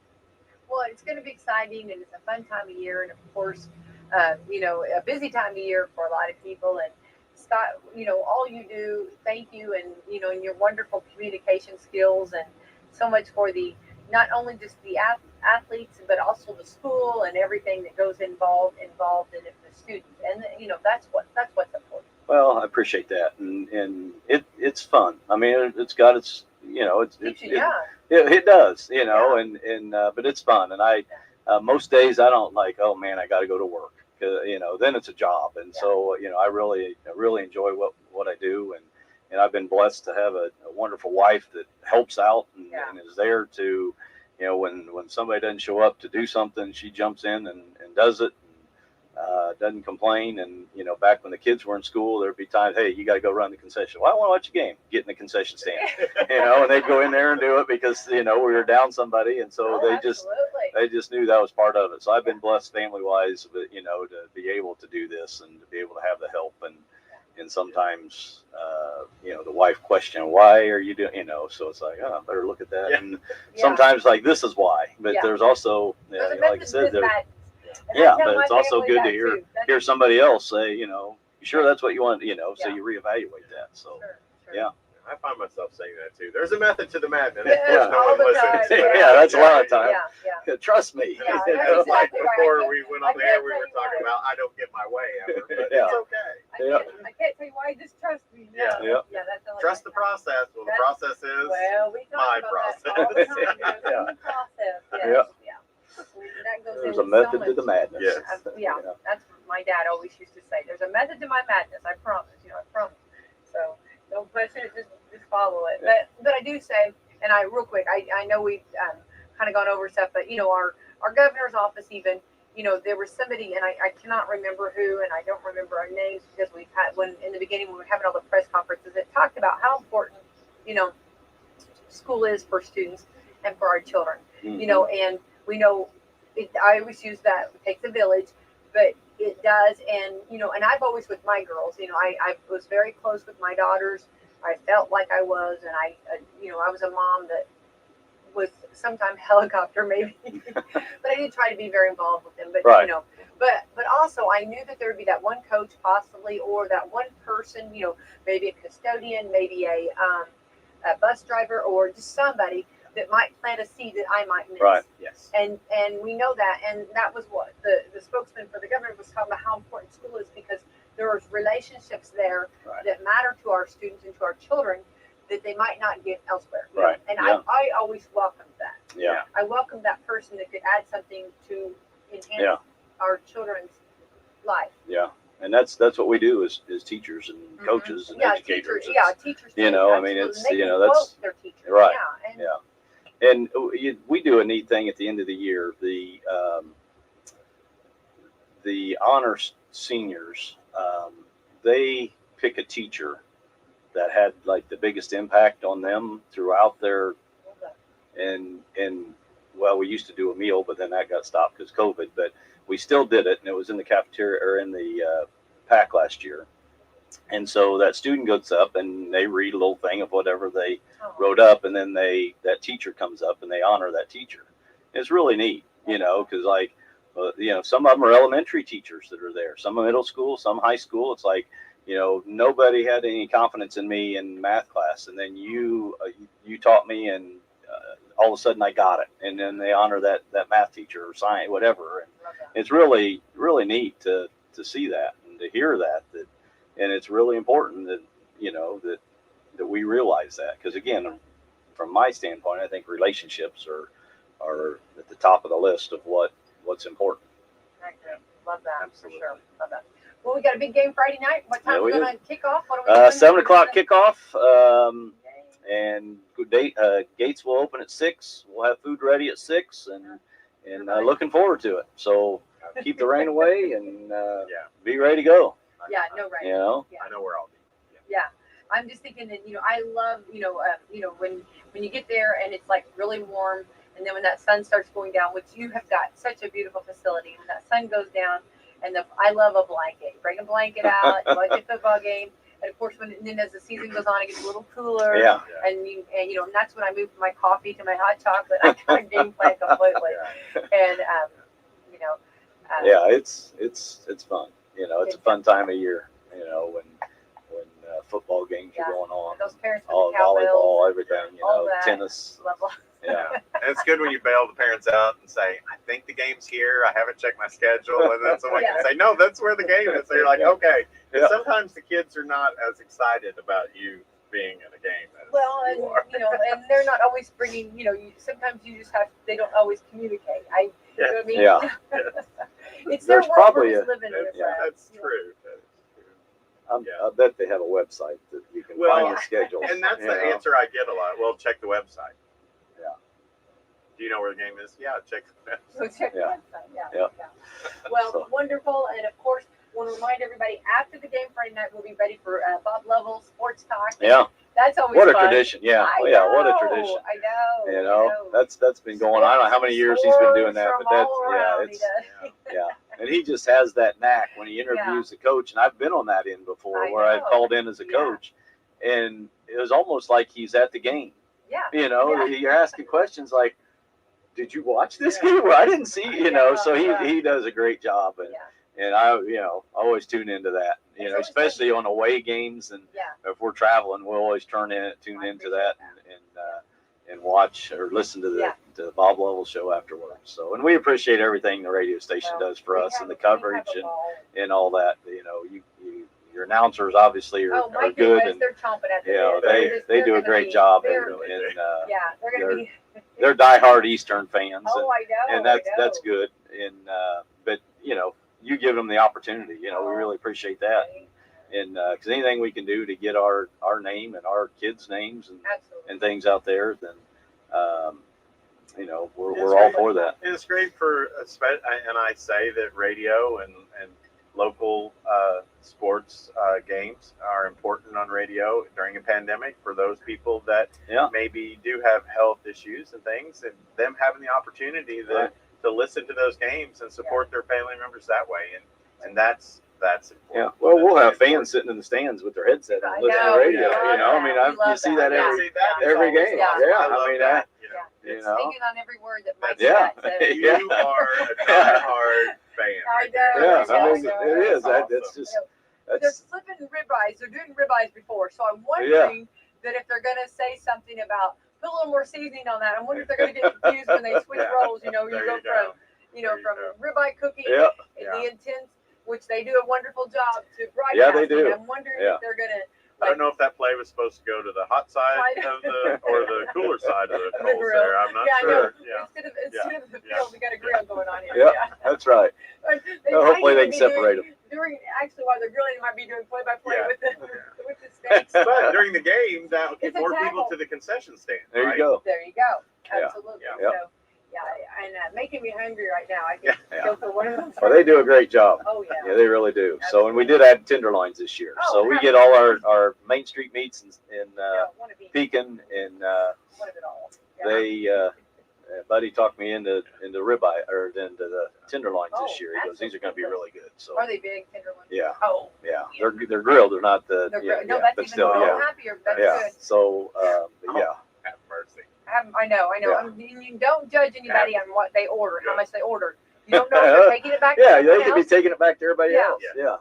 Well, it's going to be exciting, and it's a fun time of year, and of course, a busy time of year for a lot of people. And Scott, all you do, thank you, and and your wonderful communication skills, and so much for not only just the athletes, but also the school and everything that goes involved in it for the students. And that's what's important. Well, I appreciate that, and it's fun. I mean, it's got its it does, and but it's fun. And I most days I don't like, oh man, I got to go to work, then it's a job. And so I really enjoy what I do, and I've been blessed to have a wonderful wife that helps out and is there to, when somebody doesn't show up to do something, she jumps in and does it. Doesn't complain. And back when the kids were in school, there'd be times, hey, you got to go run the concession. Well, I want to watch a game. Get in the concession stand. And they'd go in there and do it because we were down somebody, and so they just knew that was part of it. So I've been blessed family wise, but to be able to do this and to be able to have the help, and sometimes the wife question, why are you doing, so it's like, oh, I better look at that. And sometimes like, this is why, but there's also like I said, but it's also good to hear somebody else say, you sure that's what you want, so you reevaluate that. So sure. yeah. I find myself saying that too. There's a method to the madness. Yes, No all one the listens. time. Yeah, that's a lot of time. Yeah. Trust me. Yeah, You that's know? Like exactly right. before we went on I the air, can't we tell were you talking why. about I don't get my way ever, but Yeah. it's okay. I can't tell you why. Just trust me. Yeah. That's all I Trust can the process. Well, the process is Well, we talk my about process. that all the time. Trust Yeah. the process. Yeah. Yeah. That goes There's in a method so to the much. madness. Yes. Yeah, that's what my dad always used to say. There's a method to my madness. I promise. I promise. So don't question it. Just follow it. Yeah. But I do say, and real quick, I know we've kind of gone over stuff, but our governor's office even. There was somebody, and I cannot remember who, and I don't remember our names because we've had in the beginning when we were having all the press conferences, it talked about how important, school is for students and for our children. Mm-hmm. And we know I always use that it takes a village, but it does. And, and I've always with my girls, I was very close with my daughters. I felt like I was, and I was a mom that was sometimes helicopter maybe, but I did try to be very involved with them. But Right. but also I knew that there would be that one coach possibly, or that one person, maybe a custodian, maybe a bus driver, or just somebody that might plant a seed that I might miss. Right. Yes. And we know that, and that was what the spokesman for the governor was talking about, how important school is, because there's relationships there Right. that matter to our students and to our children that they might not get elsewhere. Right. And Yeah. I always welcomed that. Yeah. I welcomed that person that could add something to enhance Yeah. our children's life. Yeah. And that's what we do as teachers and coaches and educators. Teachers. You too, know, I mean, absolutely. it's, They you can know, that's quote their teachers. right. Yeah. And Yeah. And we do a neat thing at the end of the year. The honors seniors, they pick a teacher that had like the biggest impact on them throughout their, and well, we used to do a meal, but then that got stopped because COVID, but we still did it, and it was in the cafeteria or in the pack last year. And so that student goes up and they read a little thing of whatever they wrote up, and then that teacher comes up and they honor that teacher. It's really neat, because like, some of them are elementary teachers that are there, some are middle school, some high school. It's like, nobody had any confidence in me in math class, and then you taught me, and all of a sudden I got it, and then they honor that math teacher or science, whatever. And it's really, really neat to see that and to hear that, and it's really important that that we realize that, because again, from my standpoint, I think relationships are at the top of the list of what's important. I agree. Love that. Absolutely. For sure. Love that. Well, we got a big game Friday night. What time Yeah, are we we going to kick off? What are we doing? 7 o'clock kickoff. And good date. Gates will open at 6. We'll have food ready at 6, and looking forward to it. So keep the rain away and be ready to go. Yeah, no rain. Yeah. I know where I'll be. Yeah. I'm just thinking that I love when you get there and it's like really warm, and then when that sun starts going down, which you have got such a beautiful facility, when that sun goes down, and I love a blanket. You bring a blanket out, you watch a football game, and of course then as the season goes on, it gets a little cooler. Yeah. And and that's when I move from my coffee to my hot chocolate. I kind of game plan completely. And Yeah, it's fun. It's a fun time of year. When football games are going on, those parents with all the cowbells, volleyball, everything. all that. Tennis. Level. Yeah. And it's good when you bail the parents out and say, I think the game's here. I haven't checked my schedule. And then someone can say, no, that's where the game is. So you're like, okay. And sometimes the kids are not as excited about you being in a game as you are. And they're not always bringing, sometimes you just they don't always communicate. You know what I mean? Yeah. It's their There's world probably we're just living in. That's true. I bet they have a website that you can find the schedule. And that's the answer I get a lot. Well, check the website. Yeah. Do you know where the game is? Yeah, check the website. So check the website. Yeah. Well, wonderful. And of course, want to remind everybody, after the game Friday night, we'll be ready for Bob Level Sports Talk. Yeah. That's always what a fun. tradition. Yeah. I know, What a tradition. I know. That's been going on. I don't know how many years he's been doing that, but that's yeah. And he just has that knack when he interviews the coach. And I've been on that end before, where I've called in as a coach, and it was almost like he's at the game. Yeah. You're asking questions like, "Did you watch this game?" Well, I didn't see. So he does a great job, And I always tune into that, especially on away games. And if we're traveling, we'll always tune into that and watch or listen to the Bob Lovell show afterwards. So, and we appreciate everything the radio station does for us and the coverage and all that. Your announcers obviously are good, and they're chomping at the they do a great job, they're diehard Eastern fans. And that's good. And but you give them the opportunity. We really appreciate that. And because anything we can do to get our name and our kids' names and things out there, then we're all for that. It's great for, and I say that radio and local sports games are important on radio during a pandemic for those people that maybe do have health issues and things, and them having the opportunity to listen to those games and support their family members that way, and that's important. Yeah, well, we'll have fans sitting in the stands with their headset on listening to radio. You see that every game. Singing on every word that Mike said. You are a diehard fan. I know. It is. That's just. They're flipping ribeyes. They're doing ribeyes before, so I'm wondering that if they're going to say something about put a little more seasoning on that. I'm wondering if they're going to get confused when they switch roles. You go from ribeye cooking and the intense, which they do a wonderful job, to broadcasting. Yeah, they do. I'm wondering if they're going to. I don't know if that play was supposed to go to the hot side of or the cooler side of the coals there. I'm not sure. Instead of the field, we got a grill going on here. Yeah, that's right. Hopefully they can separate them. While they're grilling, they might be doing play-by-play with the steaks. But during the game, that will get more people to the concession stand. There you go. There you go. Absolutely. And making me hungry right now. I can go for one of those. Well, they do a great job. Oh, yeah. Yeah, they really do. Absolutely. So, and we did add tenderloins this year. So we get all our Main Street meats in Pekin, and they Buddy talked me into ribeye or into the tenderloins this year. He goes, these are going to be really good. So are they big tenderloins? Yeah. Oh. Yeah. They're grilled. They're not the. No, that's even still, happier. That's good. So have mercy. I know. You don't judge anybody on what they order, how much they ordered. You don't know if they're taking it back to they could be taking it back to everybody else. Yeah.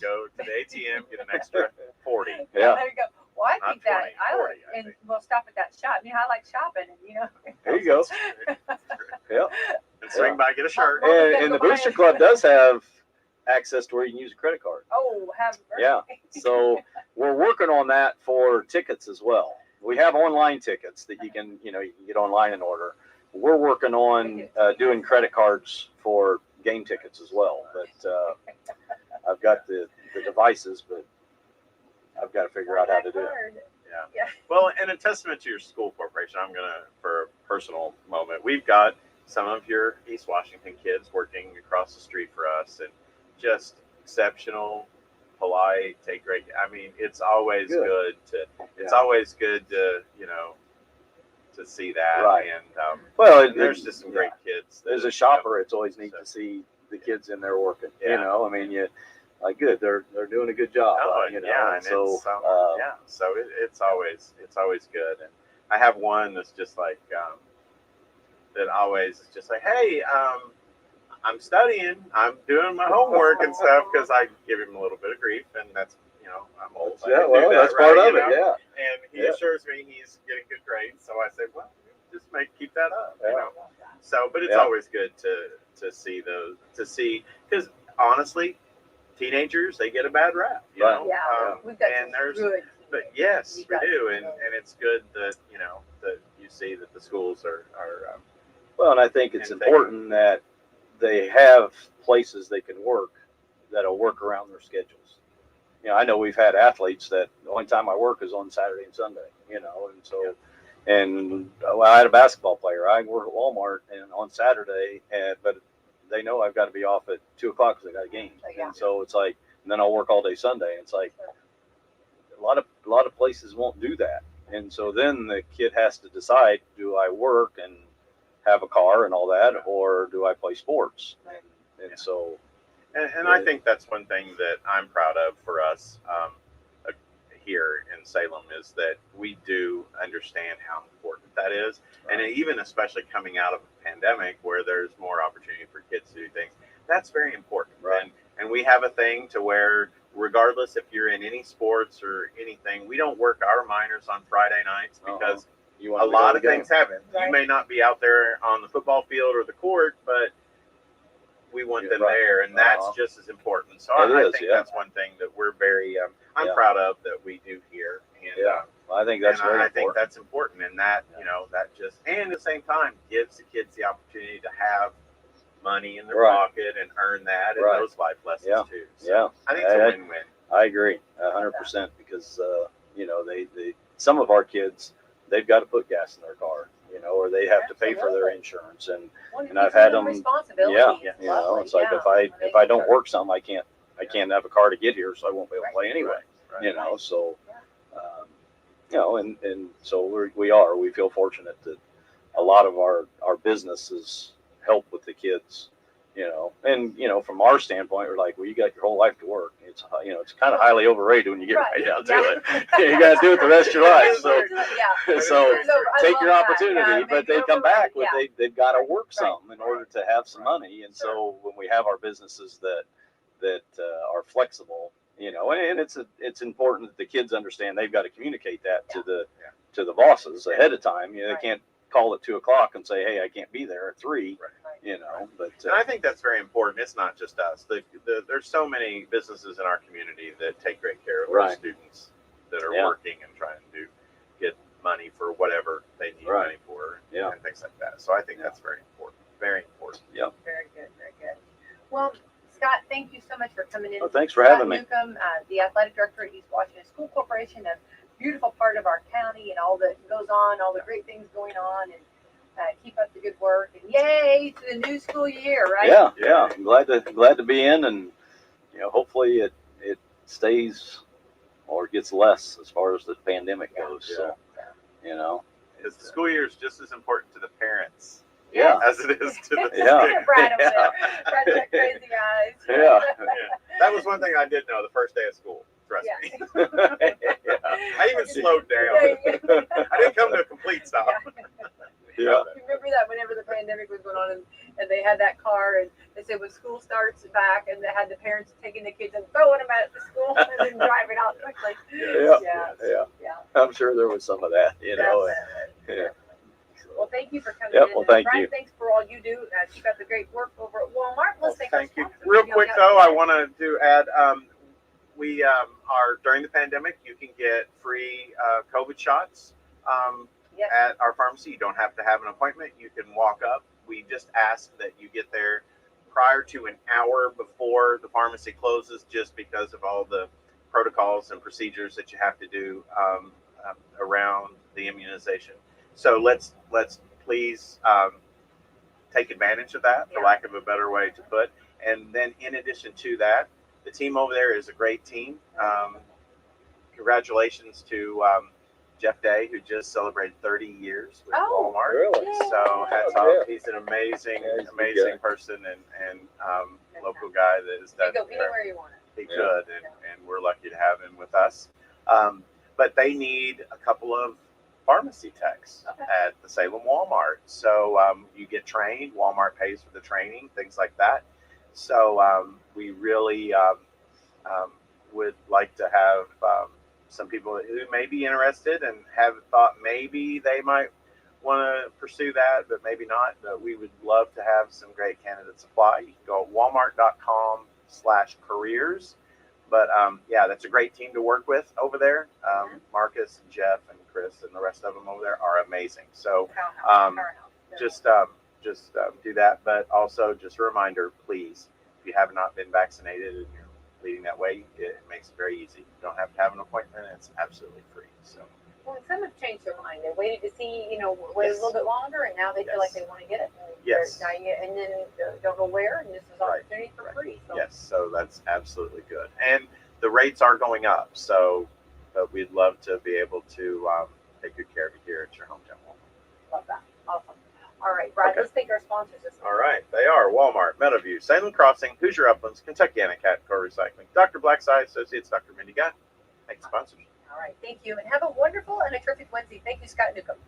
Go to the ATM, get an extra 40. Yeah. There you go. Well, I think 20, that I 40, and we'll stop at that shop. I like shopping, and There you go. And swing by, get a shirt. And the Booster Club does have access to where you can use a credit card. Oh, have mercy. Yeah. So we're working on that for tickets as well. We have online tickets that you can get online and order. We're working on doing credit cards for game tickets as well. But I've got the devices, but I've got to figure out how to do it. Yeah. Well, and a testament to your school corporation, I'm going to, for a personal moment, we've got some of your East Washington kids working across the street for us, and just exceptional, polite, take great. I mean, it's always good to to see that. Right. And there's just some great kids. As a shopper, it's always neat to see the kids in there working. I mean, good. They're doing a good job. So it's always good. And I have one that's just like that always is just like, hey, I'm studying, I'm doing my homework and stuff, because I give him a little bit of grief, and that's I'm old. So that's part of it. Yeah. And he assures me he's getting good grades, so I say, well, just keep that up. So, but it's always good to see those, because honestly, teenagers, they get a bad rap, you know. And there's good. But yes, we do, and it's good that that you see that the schools are well, and I think it's important that they have places they can work that'll work around their schedules. I know we've had athletes that the only time I work is on Saturday and Sunday, and so, and I had a basketball player. I work at Walmart and on Saturday, but they know I've got to be off at 2:00 because I got a game. And so it's like, and then I'll work all day Sunday. It's like a lot of places won't do that. And so then the kid has to decide, do I work and have a car and all that, or do I play sports? And so. And I think that's one thing that I'm proud of for us here in Salem, is that we do understand how important that is. Right. And even especially coming out of a pandemic where there's more opportunity for kids to do things, that's very important. Right. we have a thing to where, regardless if you're in any sports or anything, we don't work our minors on Friday nights because a lot of things happen. Right. You may not be out there on the football field or the court, but we want them there, and that's just as important. So I think that's one thing that we're very, I'm proud of that we do here. And, I think that's very important. I think that's important, and that, that just, and at the same time, gives the kids the opportunity to have money in their pocket and earn that and those life lessons too. So I think it's a win-win. I agree 100% because, they some of our kids, they've got to put gas in their car, or they have to pay for their insurance. And I've had them, it's like if I don't work some, I can't have a car to get here, so I won't be able to play anyway, so, and so we feel fortunate that a lot of our businesses help with the kids, and from our standpoint, we're like, well, you got your whole life to work. It's it's kind of highly overrated when you get right down to it. You got to do it the rest of your life. So take your opportunity, but they come back with they've got to work some in order to have some money. And so when we have our businesses that are flexible, and it's important that the kids understand they've got to communicate that to the bosses ahead of time. They can't call at 2:00 and say, hey, I can't be there at 3. But and I think that's very important. It's not just us. There's so many businesses in our community that take great care of our students that are working and trying to get money for whatever they need money for and things like that. So I think that's very important. Very important. Yeah. Very good. Very good. Well, Scott, thank you so much for coming in. Oh, thanks for having me. Newcomb, the athletic director at East Washington School Corporation, a beautiful part of our county, and all that goes on, all the great things going on, and keep up the good work. And yay to the new school year, right? Yeah. I'm glad to be in, and hopefully it stays or gets less as far as the pandemic goes. So because the school year is just as important to the parents. As it is to the Brad over there. Brad's got crazy eyes. That was one thing I did know the first day of school. Trust me. I even slowed down. I didn't come to a complete stop. You remember that whenever the pandemic was going on, and they had that car, and they said when school starts back, and they had the parents taking the kids and throwing them out at the school and then driving out quickly. Yeah. I'm sure there was some of that, Well, thank you for coming in. Well, thank Brian, you. Thanks for all you do. Keep up the great work over at Walmart. Let's thank you. Real quick, though, I wanted to add, we are, during the pandemic, you can get free COVID shots at our pharmacy. You don't have to have an appointment. You can walk up. We just ask that you get there prior to an hour before the pharmacy closes, just because of all the protocols and procedures that you have to do around the immunization. So let's please take advantage of that, for lack of a better way to put. And then in addition to that, the team over there is a great team. Congratulations to Jeff Day, who just celebrated 30 years with Walmart. Really? So hats off. He's an amazing person and local guy that is done. You go anywhere you want. He could, and we're lucky to have him with us. But they need a couple of pharmacy techs at the Salem Walmart. So you get trained. Walmart pays for the training, things like that. So we really would like to have some people who may be interested and have thought maybe they might want to pursue that, but maybe not. But we would love to have some great candidates apply. You can go at walmart.com/careers. But that's a great team to work with over there. Marcus and Jeff and Chris and the rest of them over there are amazing. So just do that. But also just a reminder, please, if you have not been vaccinated and you're leading that way, it makes it very easy. You don't have to have an appointment. It's absolutely free. So. Well, some have changed their mind. They waited to see, wait a little bit longer, and now they feel like they want to get it. And then don't know where, and this is opportunity for free. So. Yes, so that's absolutely good. And the rates are going up, so we'd love to be able to take good care of you here at your hometown Walmart. Love that. Awesome. All right, Brad, let's thank our sponsors this week. All right, they are Walmart, Meadowview, Salem Crossing, Hoosier Uplands, Kentucky Anacat Core Recycling, Dr. Blackside Associates, Dr. Mindy Gunn. Thanks, sponsors. All right, thank you, and have a wonderful and a terrific Wednesday. Thank you, Scott Newcomb.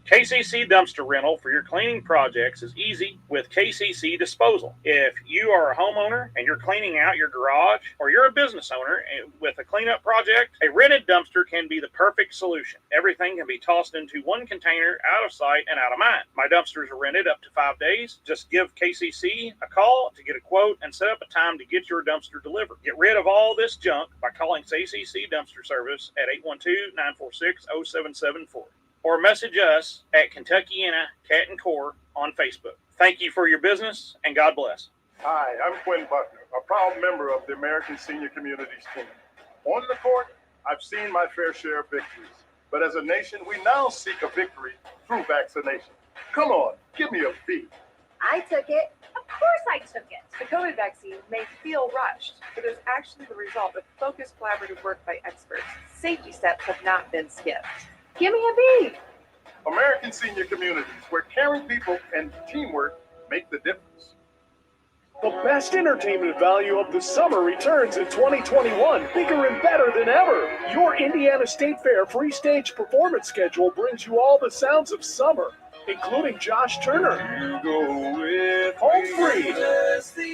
KCC dumpster rental for your cleaning projects is easy with KCC Disposal. If you are a homeowner and you're cleaning out your garage, or you're a business owner with a cleanup project, a rented dumpster can be the perfect solution. Everything can be tossed into one container, out of sight and out of mind. My dumpsters are rented up to 5 days. Just give KCC a call to get a quote and set up a time to get your dumpster delivered. Get rid of all this junk by calling KCC Dumpster Service at 812-946-0774. Or message us at Kentuckiana Cat and Core on Facebook. Thank you for your business, and God bless. Hi, I'm Quinn Buckner, a proud member of the American Senior Communities team. On the court, I've seen my fair share of victories, but as a nation, we now seek a victory through vaccination. Come on, give me a beat. I took it. Of course I took it. The COVID vaccine may feel rushed, but is actually the result of focused collaborative work by experts. Safety steps have not been skipped. Give me a beat. American Senior Communities, where caring people and teamwork make the difference. The best entertainment value of the summer returns in 2021, bigger and better than ever. Your Indiana State Fair free stage performance schedule brings you all the sounds of summer, including Josh Turner, Home Free,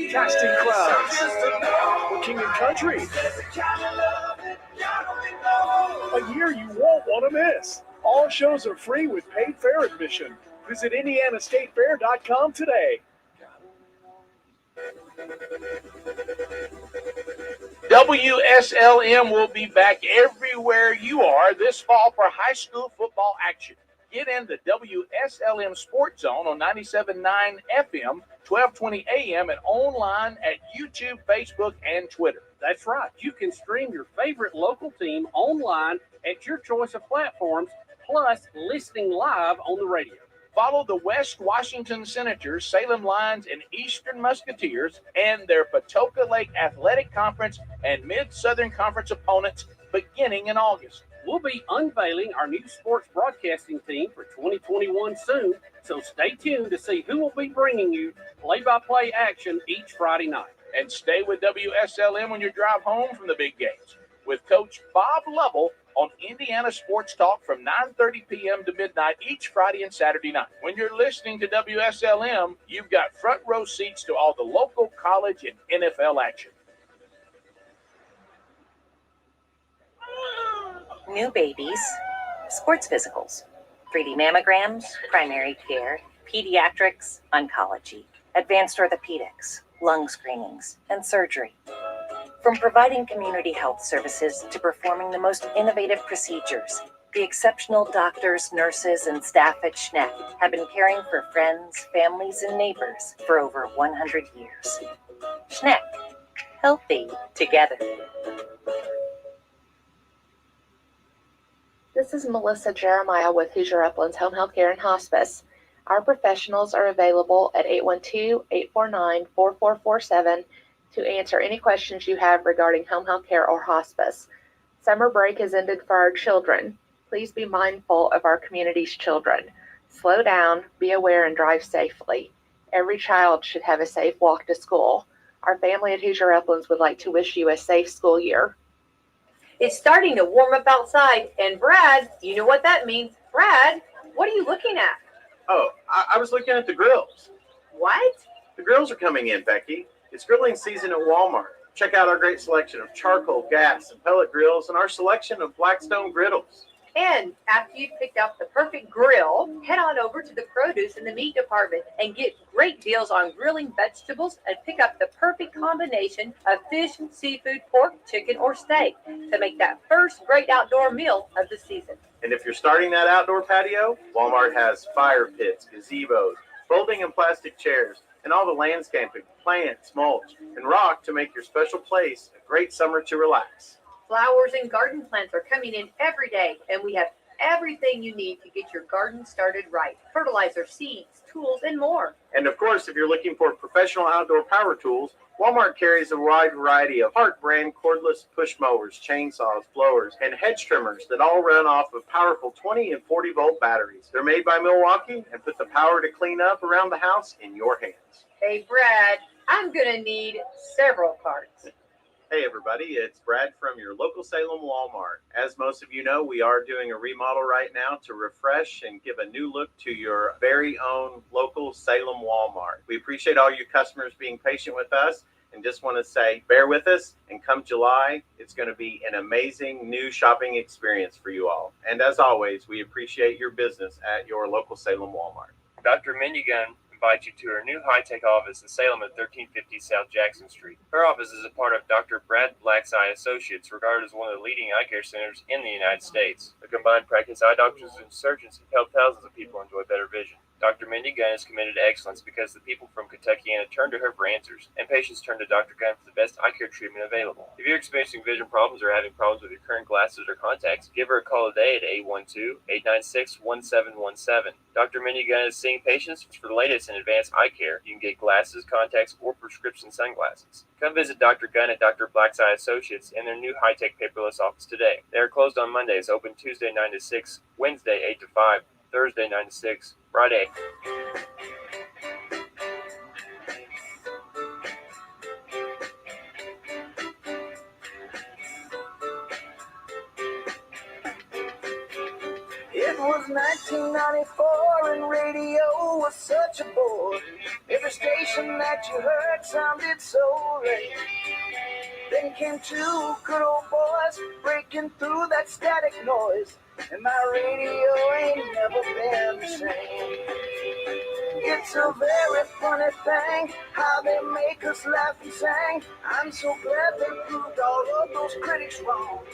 Casting Crowds, for King and Country. A year you won't want to miss. All shows are free with paid fair admission. Visit IndianaStateFair.com today. WSLM will be back everywhere you are this fall for high school football action. Get in the WSLM Sports Zone on 97.9 FM, 1220 AM, and online at YouTube, Facebook, and Twitter. That's right. You can stream your favorite local team online at your choice of platforms, plus listening live on the radio. Follow the West Washington Senators, Salem Lions, and Eastern Musketeers and their Patoka Lake Athletic Conference and Mid-Southern Conference opponents beginning in August. We'll be unveiling our new sports broadcasting team for 2021 soon, so stay tuned to see who will be bringing you play-by-play action each Friday night. And stay with WSLM when you drive home from the big games with Coach Bob Lovell on Indiana Sports Talk from 9:30 p.m. to midnight each Friday and Saturday night. When you're listening to WSLM, you've got front row seats to all the local college and NFL action. New babies, sports physicals, 3D mammograms, primary care, pediatrics, oncology, advanced orthopedics, lung screenings, and surgery. From providing community health services to performing the most innovative procedures, the exceptional doctors, nurses, and staff at Schneck have been caring for friends, families, and neighbors for over 100 years. Schneck, healthy together. This is Melissa Jeremiah with Hoosier Uplands Home Health Care and Hospice. Our professionals are available at 812-849-4447 to answer any questions you have regarding home health care or hospice. Summer break has ended for our children. Please be mindful of our community's children. Slow down, be aware, and drive safely. Every child should have a safe walk to school. Our family at Hoosier Uplands would like to wish you a safe school year. It's starting to warm up outside, and Brad, you know what that means. Brad, what are you looking at? Oh, I was looking at the grills. What? The grills are coming in, Becky. It's grilling season at Walmart. Check out our great selection of charcoal, gas, and pellet grills and our selection of Blackstone griddles. And after you've picked out the perfect grill, head on over to the produce and the meat department and get great deals on grilling vegetables and pick up the perfect combination of fish, seafood, pork, chicken, or steak to make that first great outdoor meal of the season. And if you're starting that outdoor patio, Walmart has fire pits, gazebos, folding and plastic chairs, and all the landscaping, plants, mulch, and rock to make your special place a great summer to relax. Flowers and garden plants are coming in every day, and we have everything you need to get your garden started right. Fertilizer, seeds, tools, and more. And of course, if you're looking for professional outdoor power tools, Walmart carries a wide variety of Hart brand cordless push mowers, chainsaws, blowers, and hedge trimmers that all run off of powerful 20 and 40 volt batteries. They're made by Milwaukee and put the power to clean up around the house in your hands. Hey, Brad, I'm going to need several carts. Hey everybody, it's Brad from your local Salem Walmart. As most of you know, we are doing a remodel right now to refresh and give a new look to your very own local Salem Walmart. We appreciate all you customers being patient with us and just want to say bear with us, and come July, it's going to be an amazing new shopping experience for you all. And as always, we appreciate your business at your local Salem Walmart. Dr. Minigun invites you to her new high-tech office in Salem at 1350 South Jackson Street. Her office is a part of Dr. Brad Black's Eye Associates, regarded as one of the leading eye care centers in the United States. The combined practice eye doctors and surgeons have helped thousands of people enjoy better vision. Dr. Mindy Gunn is committed to excellence because the people from Kentuckiana turn to her for answers, and patients turn to Dr. Gunn for the best eye care treatment available. If you're experiencing vision problems or having problems with your current glasses or contacts, give her a call today at 812-896-1717. Dr. Mindy Gunn is seeing patients for the latest in advanced eye care. You can get glasses, contacts, or prescription sunglasses. Come visit Dr. Gunn at Dr. Black's Eye Associates in their new high-tech paperless office today. They are closed on Mondays, open Tuesday 9 to 6, Wednesday 8 to 5, Thursday 9 to 6, Friday. It was 1994 and radio was such a bore. Every station that you heard sounded so late. Then came two good old boys breaking through that static noise, and my radio ain't never been the same. It's a very funny thing how they make us laugh and sing. I'm so glad they proved all of those critics wrong.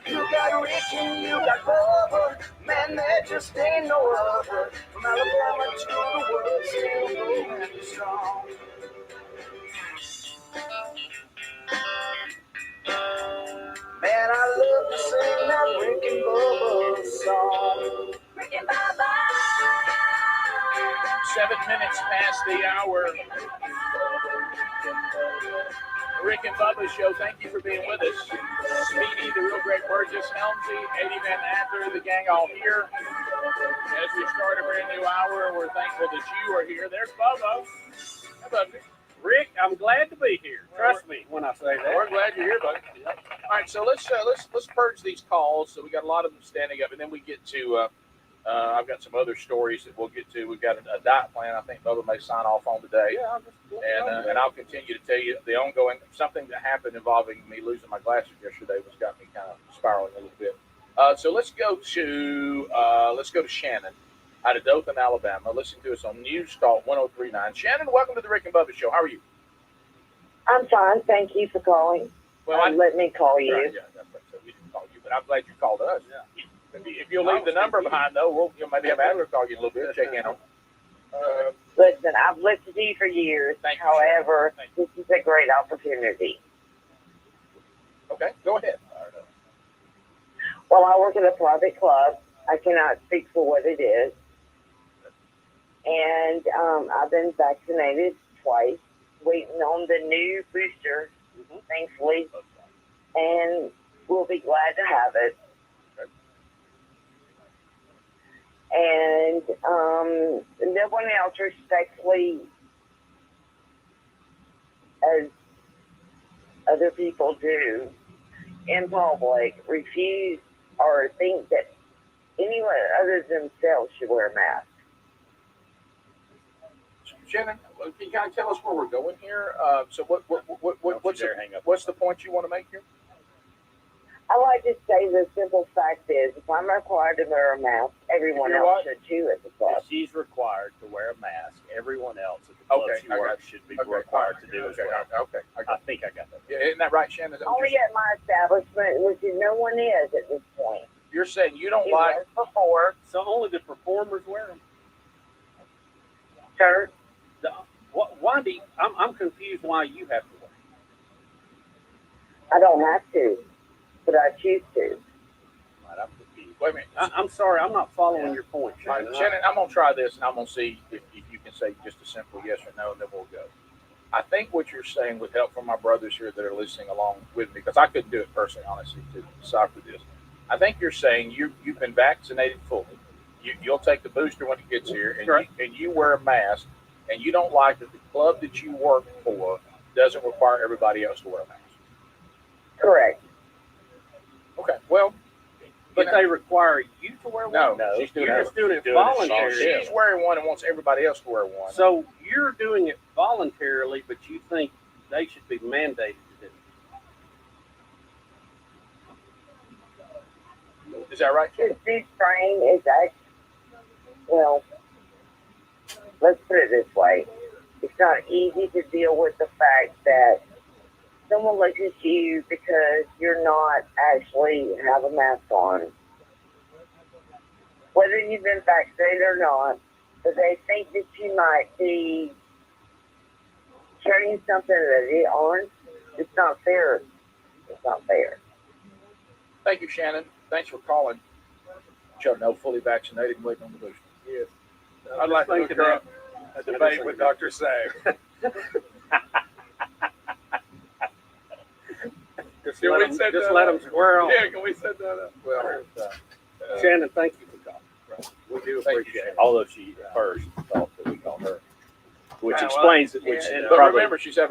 You got Rick and you got Bubba, man, there just ain't no other. From Alabama to the world, still going strong. Man, I love to sing that Rick and Bubba song. Rick and Bubba. 7 minutes past the hour. Rick and Bubba Show, thank you for being with us. Speedy, the real Greg Burgess, Helmsy, Eddie Van Adler, the gang all here. As we start a brand new hour, we're thankful that you are here. There's Bubba. How about you? Rick, I'm glad to be here. Trust me when I say that. We're glad you're here, buddy. Yep. All right, so let's purge these calls. So we got a lot of them standing up, and then we get to. I've got some other stories that we'll get to. We've got a diet plan I think Bubba may sign off on today. Yeah, and I'll continue to tell you the ongoing something that happened involving me losing my glasses yesterday was got me kind of spiraling a little bit. So let's go to Shannon out of Dothan, Alabama. Listen to us on News Talk 103.9. Shannon, welcome to the Rick and Bubba Show. How are you? I'm fine. Thank you for calling. Well, let me call you. Right, yeah, we didn't call you, but I'm glad you called us. Yeah. If you'll leave the number behind, though, you'll maybe have Adler call you in a little bit, check in on. Listen, I've listened to you for years. Thank you, However, this is a great opportunity. Okay, go ahead. Well, I work at a private club. I cannot speak for what it is. And I've been vaccinated twice, waiting on the new booster, thankfully. And we'll be glad to have it. And no one else respectfully, as other people do in public, refuse or think that anyone other than themselves should wear a mask. Shannon, can you kind of tell us where we're going here? So what's the point you want to make here? I like to say the simple fact is, if I'm required to wear a mask, everyone else should too at the club. If she's required to wear a mask, everyone else at the club she works should be required to do as well. Okay. I think I got that. Yeah, isn't that right, Shannon? Only at my establishment, which no one is at this point. You're saying you don't It like... was before. So only the performers wear them? Sir? Wandy, I'm confused why you have to wear them. I don't have to, but I choose to. Right, I'm confused. Wait a minute. I'm sorry, I'm not following your point. Shannon, I'm going to try this, and I'm going to see if you can say just a simple yes or no, and then we'll go. I think what you're saying, with help from my brothers here that are listening along with me, because I couldn't do it personally, honestly, to decipher this. I think you're saying you've been vaccinated fully. You'll take the booster when it gets here, and you wear a mask, and you don't like that the club that you work for doesn't require everybody else to wear a mask. Correct. Okay, well, But they require you to wear one? no, she's doing You're it. just doing it doing it voluntarily. She's wearing one and wants everybody else to wear one. So you're doing it voluntarily, but you think they should be mandated to do it. Is that right? The suit strain is actually, well, let's put it this way. It's not easy to deal with the fact that someone looks at you because you're not actually have a mask on. Whether you've been vaccinated or not, but they think that you might be carrying something that they aren't. It's not fair. It's not fair. Thank you, Shannon. Thanks for calling. Joe, no, fully vaccinated and waiting on the booster. Yes. I'd like to look up a debate with Dr. Sag. Just let them square on. Yeah, can we set that up? Well, Shannon, thank you for calling. we do Thank appreciate you. it. Although she first thought that we called her, which Well, explains it. Which But probably remember, she's having